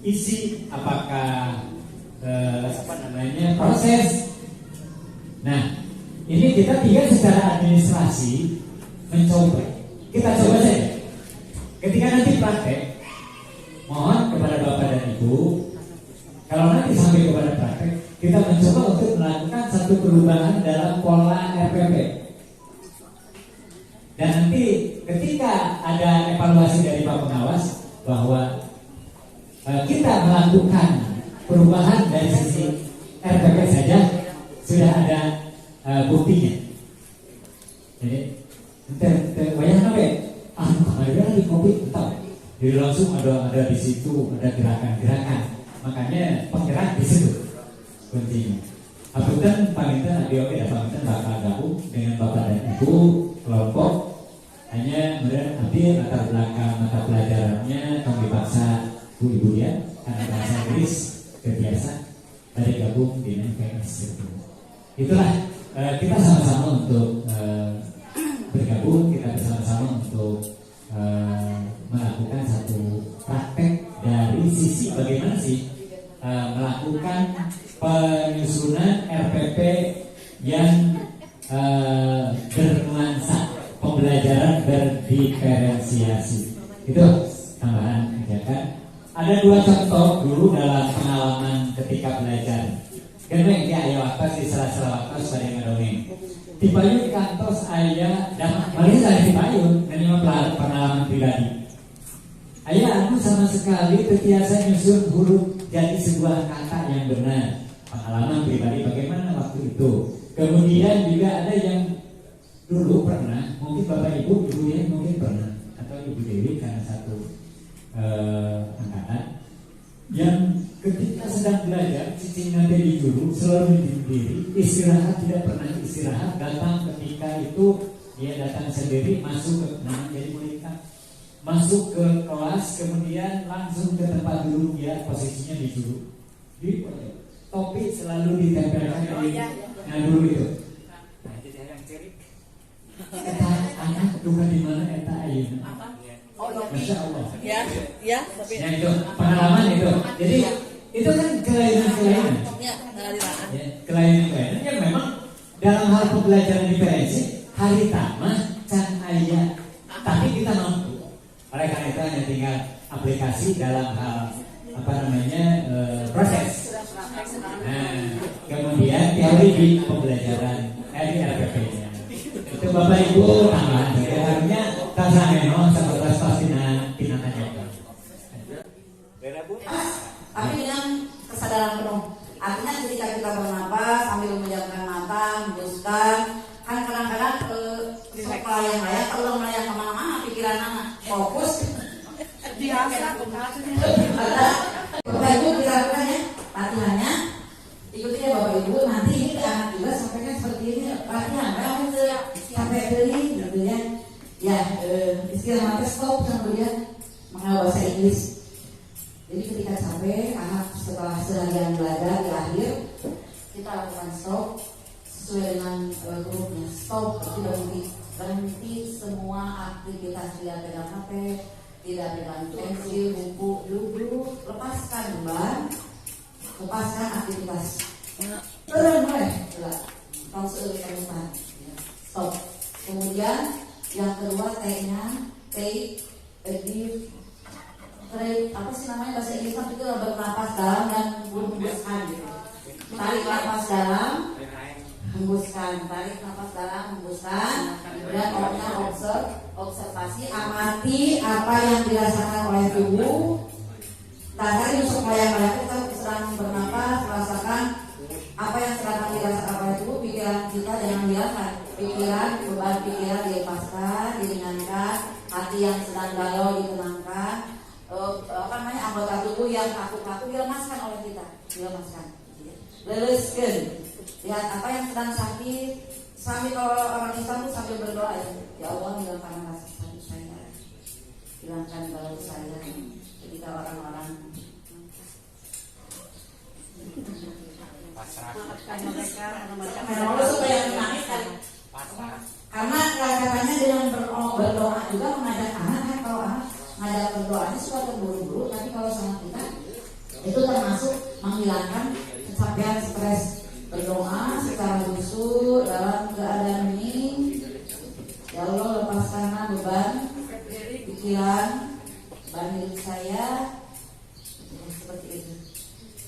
isi, apakah proses. Nah, ini kita 3 secara administrasi mencoba. Kita coba saja. Ketika nanti praktek, mohon kepada Bapak dan Ibu, kalau nanti sampai kepada praktek, kita mencoba untuk melakukan satu perubahan dalam pola RPP. Dan nanti ketika ada evaluasi dari Pak Pengawas bahwa kita melakukan perubahan dari sisi RPP saja sudah ada buktinya. Jadi banyak apa? Kemarin di kopi entah. Jadi langsung ada di situ ada gerakan-gerakan. Makanya penggerak di situ kuncinya. Apunten panginten adio ya panginten bakal gabung dengan Bapak dan Ibu kelompok. Hanya kemudian ambil latar belakang mata pelajarannya kami dipaksa Bu Ibu ya karena bahasa Inggris kebiasa dari gabung dengan PNS itu. Itulah kita sama-sama untuk bergabung, kita bersama-sama untuk melakukan satu praktek dari sisi bagaimana sih melakukan penyusunan RPP yang bernuansa pembelajaran berdiferensiasi. diferensiasi. Itu tambahan aja kan. Ada 2 contoh dulu dalam pengalaman ketika belajar. Kenapa ya ayo apa sih salah-salah waktu pada ngedongeng. Di payung kantos ayah dan paling saya di payung dan ini pengalaman pribadi. Ayah aku sama sekali terbiasa nyusun huruf jadi sebuah kata yang benar. Pengalaman pribadi bagaimana waktu itu. Kemudian juga ada yang dulu pernah, mungkin bapak ibu ya mungkin pernah atau ibu Dewi karena satu angkatan yang ketika sedang belajar cicing nanti di guru selalu diri istirahat tidak pernah istirahat, datang ketika itu dia datang sendiri masuk ke jadi murid masuk ke kelas kemudian langsung ke tempat duduk dia posisinya di guru di topi selalu ditempelkan di dulu itu. Nah itu dia yang ciri eta anak duka di mana eta ayeuna. Masya Allah. Ya, tapi ya itu pengalaman itu. Jadi itu kan kelainan-kelainan. ya, Ya, kelainan-kelainan yang memang dalam hal pembelajaran diferensi hari tama can aya. Tapi kita mampu. Oleh karena itu hanya tinggal aplikasi dalam hal proses. Nah, kemudian teori di pembelajaran di RPP-nya. Itu Bapak Ibu tambahan. Harusnya tasaheno seperti tinatanya. Tapi dengan kesadaran penuh. Artinya ketika kita bernapas sambil menjamkan mata, hembuskan, kan kadang-kadang sok layang-layang, kalau melayang kemana-mana pikiran anak fokus. Bapak Ibu dilakukan ya latihannya, ikuti ya Bapak Ibu. Nanti ini ke anak juga sampaikan seperti ini latihan, kamu sampai beli gitu ya. Ya istilah mata stop kemudian mengenal bahasa Inggris. Jadi ketika sampai anak setelah seharian belajar di akhir kita lakukan stop sesuai dengan grupnya. Stop, tidak berhenti semua aktivitas, tidak pegang HP, tidak pegang pensil, buku, duduk, lepaskan beban, lepaskan aktivitas. Mulai, langsung stop. Kemudian yang kedua T-nya, take a deep breath. Apa sih namanya bahasa Inggris itu bernapas dalam dan hembuskan gitu. Tarik napas dalam, hembuskan, tarik napas dalam, hembuskan. Kemudian observasi, amati apa yang dirasakan oleh tubuh. Tadi untuk layang-layang kita sedang bernapas, merasakan apa yang sedang dirasakan oleh tubuh. Pikiran kita jangan dilakukan. Pikiran, beban pikiran dilepaskan, diringankan. Hati yang sedang galau ditenangkan. Anggota tubuh yang kaku-kaku dilemaskan oleh kita, dilemaskan. Leluskan. Lihat apa yang sedang sakit. Sambil kalau orang Islam itu sambil berdoa ya Allah hilangkan rasa sakit saya, hilangkan galau saya. Ketika orang-orang mereka supaya menangis kan. Karena katanya dengan berdoa juga mengajak anak kan, kalau anak ngajak berdoanya suka terburu-buru, tapi kalau sama kita itu termasuk menghilangkan kecapean stres. Berdoa secara khusyuk dalam keadaan ini. Ya Allah lepaskanlah beban pikiran, beban hidup saya. Seperti itu.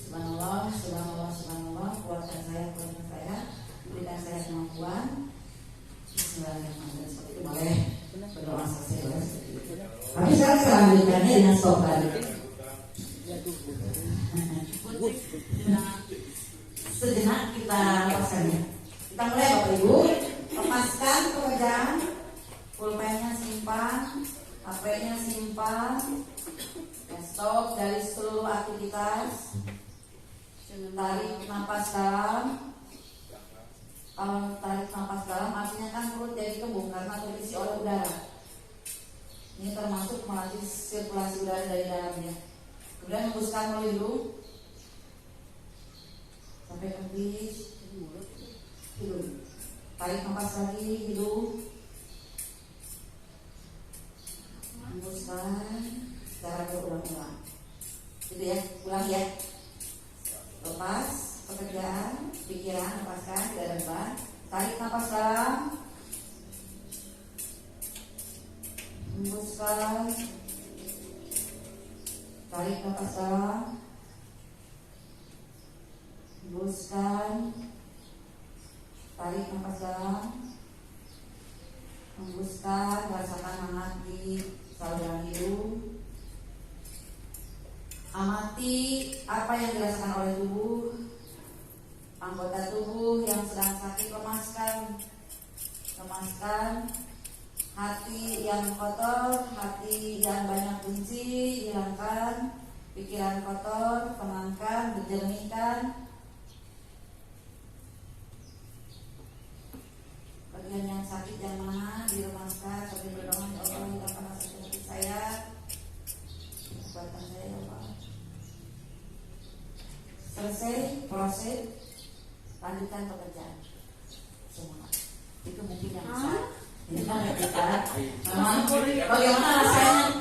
Subhanallah, subhanallah, subhanallah. Kuatkan saya, berikan saya kemampuan. Bismillahirrahmanirrahim. Seperti itu boleh berdoa selesai. Tapi sekarang lanjutkannya dengan stop tadi. Sejenak kita lepaskannya. Kita mulai Bapak Ibu. Lepaskan pekerjaan, pulpennya simpan, HP-nya simpan. Stop dari seluruh aktivitas. Tarik nafas dalam. Kalau tarik nafas dalam artinya kan perut jadi kembung karena terisi oleh udara. Ini termasuk melatih sirkulasi udara dari dalamnya. Kemudian hembuskan melalui hidung sampai habis hidung. Tarik nafas lagi hidung, hembuskan secara berulang-ulang. Gitu ya, ulang ya. Lepas pekerjaan, pikiran, lepaskan, tidak ada beban. Tarik nafas dalam, hembuskan, tarik nafas dalam, hembuskan, tarik nafas dalam, hembuskan, rasakan hangat di saluran hidung. Amati apa yang dirasakan oleh tubuh, anggota tubuh yang sedang sakit lemaskan, hati yang kotor, hati yang banyak benci hilangkan, pikiran kotor tenangkan, dijernihkan. Bagian yang sakit yang mana dilemaskan, sambil berdoa, ya Allah, hilangkan rasa sakit saya, kekuatan saya, ya Allah. Selesai proses, lanjutkan pekerjaan semua. Itu mungkin yang bisa. Ini kan kita memang bagaimana rasanya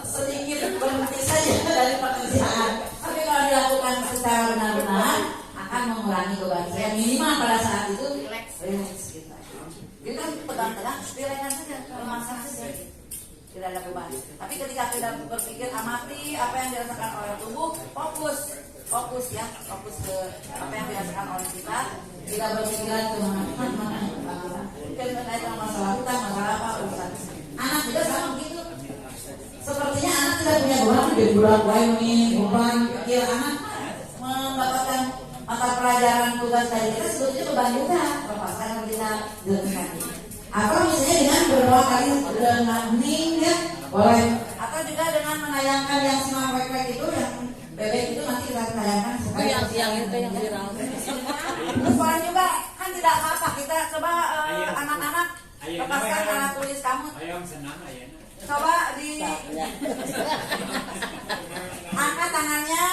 sedikit berhenti saja dari pekerjaan. Tapi kalau dilakukan secara benar-benar akan mengurangi beban saya minimal pada saat itu relax kita. Kita pegang-pegang, relaxkan saja, lemaskan saja. Tidak ada beban. Tapi ketika kita berpikir amati apa yang dirasakan oleh tubuh, fokus ke apa yang dirasakan oleh kita. Tidak berpikiran ke mana. Kita masalah hutang, masalah apa urusan. Anak juga sama begitu. Sepertinya anak tidak punya beban, dia beban pikir anak mendapatkan mata pelajaran tugas dari kita sebetulnya beban juga. Lepaskan kita dengan atau misalnya dengan berdoa kali dengan hening ya boleh, atau juga dengan menayangkan yang smart wek itu yang bebek itu nanti kita tayangkan supaya yang itu yang viral. Boleh juga kan tidak apa-apa kita coba anak-anak lepaskan anak tulis kamu. Coba di angkat tangannya.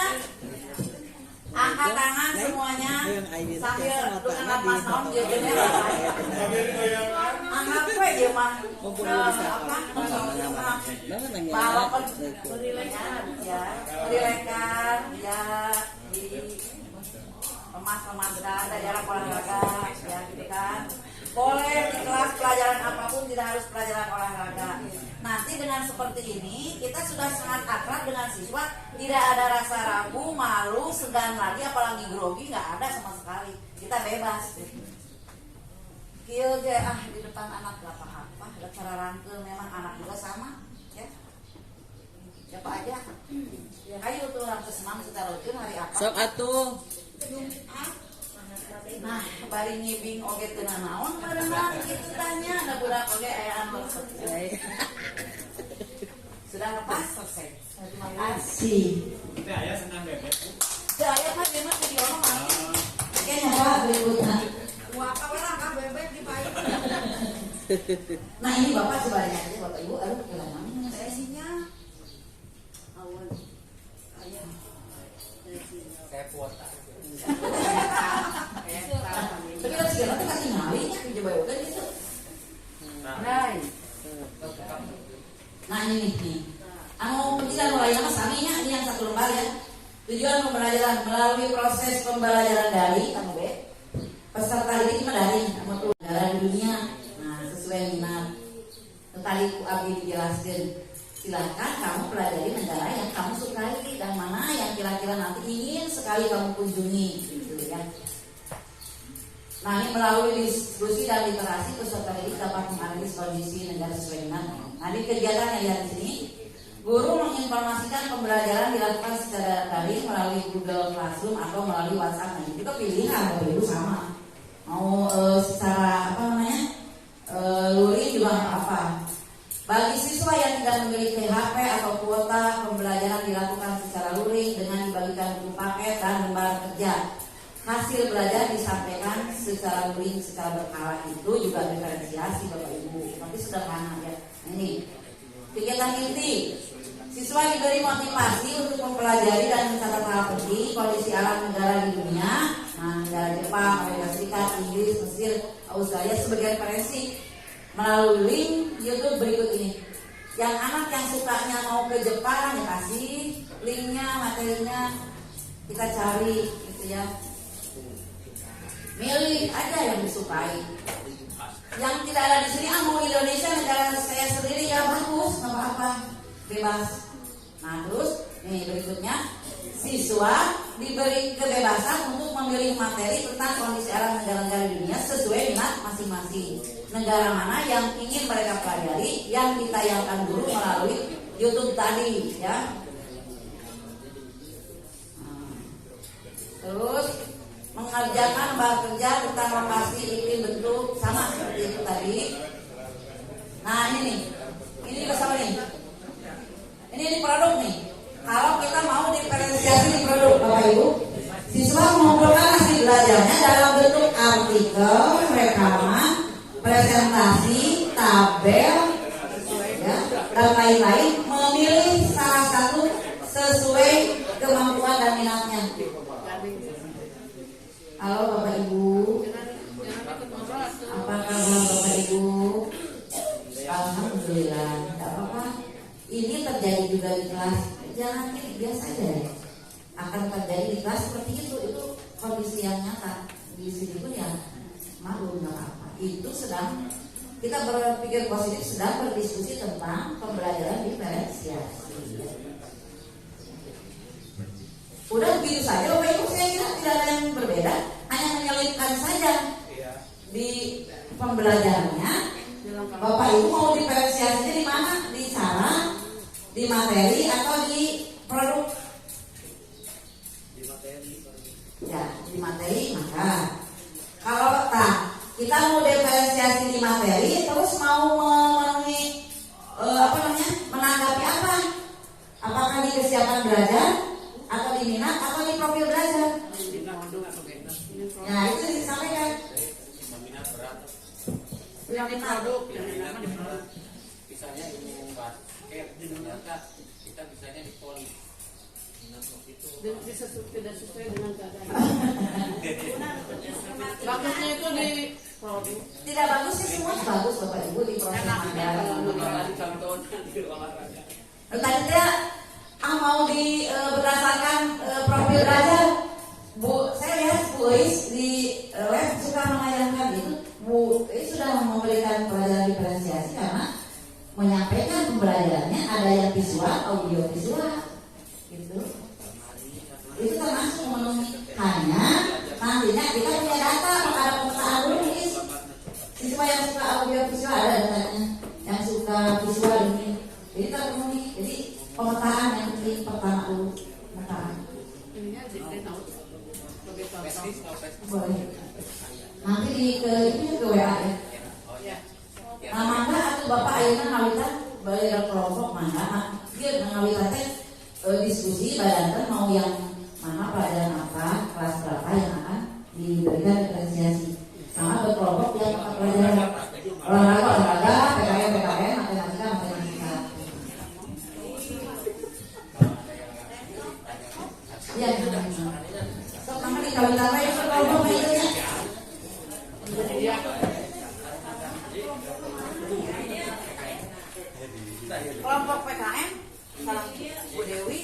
Angkat tangan semuanya sambil dengan mas nom jadinya angkat kue dia mah apa merilekan ya di emas ada jarak olahraga ya gitu kan. Boleh di kelas pelajaran apapun, tidak harus pelajaran olahraga. Nanti dengan seperti ini kita sudah sangat akrab dengan siswa, tidak ada rasa ragu, malu, segan lagi, apalagi grogi, nggak ada sama sekali. Kita bebas. Kieu ge di depan anak gak apa-apa, ada cara rangkel, memang anak juga sama, ya. Siapa aja? Ya ayo tuh orang kesenang secara rutin hari apa? Sok atuh. Nah, bari ngibing oge teu naon barengan kitu tanya, ada budak oge aya anu sudah lepas selesai. Terima kasih. Teh aya senang bebek. Teh aya mah dia mah video mah kayaknya apa berikutnya. Apa orang kan bebek di bayi. Nah, ini Bapak sebanyak aja Bapak Ibu, aduh kehilangan Saya isinya awan. Ayah. Saya kuota. tapi kan segala tuh kasih nyali ya coba kan gitu. Nah ini nih anu penting mulai nama saminya ini yang satu lembar ya. Tujuan pembelajaran melalui proses pembelajaran daring kamu be peserta ini cuma daring kamu tuh pembelajaran dunia. Nah sesuai minat tadi Abi dijelaskan, silakan kamu pelajari negara yang kamu sukai dan mana yang kira-kira nanti ingin sekali kamu kunjungi gitu ya. Nah ini melalui diskusi dan literasi peserta didik dapat menganalisis kondisi negara sesuai dengan. Nah di kegiatan yang lihat di sini, guru menginformasikan pembelajaran dilakukan secara daring melalui Google Classroom atau melalui WhatsApp. Nah itu pilihan Bapak Ibu sama. Mau secara apa namanya luring juga nggak apa-apa. Bagi siswa yang tidak memiliki HP atau kuota, pembelajaran dilakukan secara luring dengan dibagikan buku paket dan lembar kerja. Hasil belajar disampaikan secara luring, secara berkala. Itu juga diferensiasi Bapak Ibu, tapi sederhana ya. Ini kegiatan inti, siswa diberi motivasi untuk mempelajari dan mencatat hal penting kondisi alam negara di dunia. Nah, negara Jepang, Amerika Serikat, Inggris, Mesir, Australia sebagai referensi melalui link YouTube berikut ini. Yang anak yang sukanya mau ke Jepang ya kasih linknya, materinya kita cari gitu ya. Milih aja yang disukai. Yang tidak ada di sini, mau Indonesia negara saya sendiri ya bagus, nggak apa-apa, bebas. Nah terus nih berikutnya, siswa diberi kebebasan untuk memilih materi tentang kondisi alam negara-negara di dunia sesuai minat masing-masing. Negara mana yang ingin mereka pelajari, yang ditayangkan guru melalui YouTube tadi, ya. Terus mengerjakan kerja tentang lokasi, iklim, bentuk, sama seperti itu tadi. Nah ini juga sama nih. Ini di produk nih. Kalau kita mau diferensiasi di produk, Bapak Ibu, siswa mengumpulkan hasil belajarnya dalam bentuk artikel, rekaman, presentasi, tabel, ya, dan lain-lain. Memilih salah satu sesuai kemampuan dan minatnya. Halo Bapak Ibu, apa kabar Bapak Ibu? Alhamdulillah, tidak apa-apa. Ini terjadi juga di kelas. Jangan ini biasa aja ya. Akan terjadi di kelas seperti itu kondisi yang nyata. Di sini pun ya malu nggak apa-apa. Itu sedang kita berpikir positif, sedang berdiskusi tentang pembelajaran diferensiasi. Udah begitu saja Bapak Ibu, saya kira tidak ada yang berbeda, hanya menyelipkan saja di pembelajarannya. Bapak Ibu mau diferensiasinya di mana? Di cara, di materi, atau di produk? Di materi. Ya, di materi. Maka kalau kita mau diferensiasi di materi, terus mau memenuhi menanggapi apa? Apakah di kesiapan belajar, atau di minat, atau di profil belajar? Nah itu disampaikan. Minat berat. Yang di produk, yang di produk. Misalnya ilmu basket, ternyata kita bisanya di poli. Tidak sesuai dengan keadaan. Bagusnya itu di produk. Tidak bagusnya semua bagus Bapak Ibu di proses Kalau magang. contoh di olahraga. Tadi tidak mau berdasarkan profil belajar. Bu, saya lihat Bu Is di web suka mengajarkan itu. Bu Is sudah memberikan pelajaran diferensiasi karena menyampaikan pembelajarannya ada yang visual, audio visual, gitu. Itu termasuk memenuhi. Hanya nantinya kita punya data, ada pemetaan dulu Is. Siswa yang suka audio visual ada datanya, yang suka visual ini, jadi terpenuhi. Jadi pemetaan yang penting pertama dulu, pemetaan. Boleh. Nanti ke WA ya. Nah, mangga atau Bapak ayeuna ngawitan balik kelompok mangga. Dia ngawitan diskusi badankan mau yang mana pelajaran apa, kelas berapa yang akan diberikan diferensiasi. Sama berkelompok yang pelajaran olahraga, PKM, matematika. Iya, so mangga dikawitan wae kelompok itu ya. Kelompok PKM, salah Bu Dewi,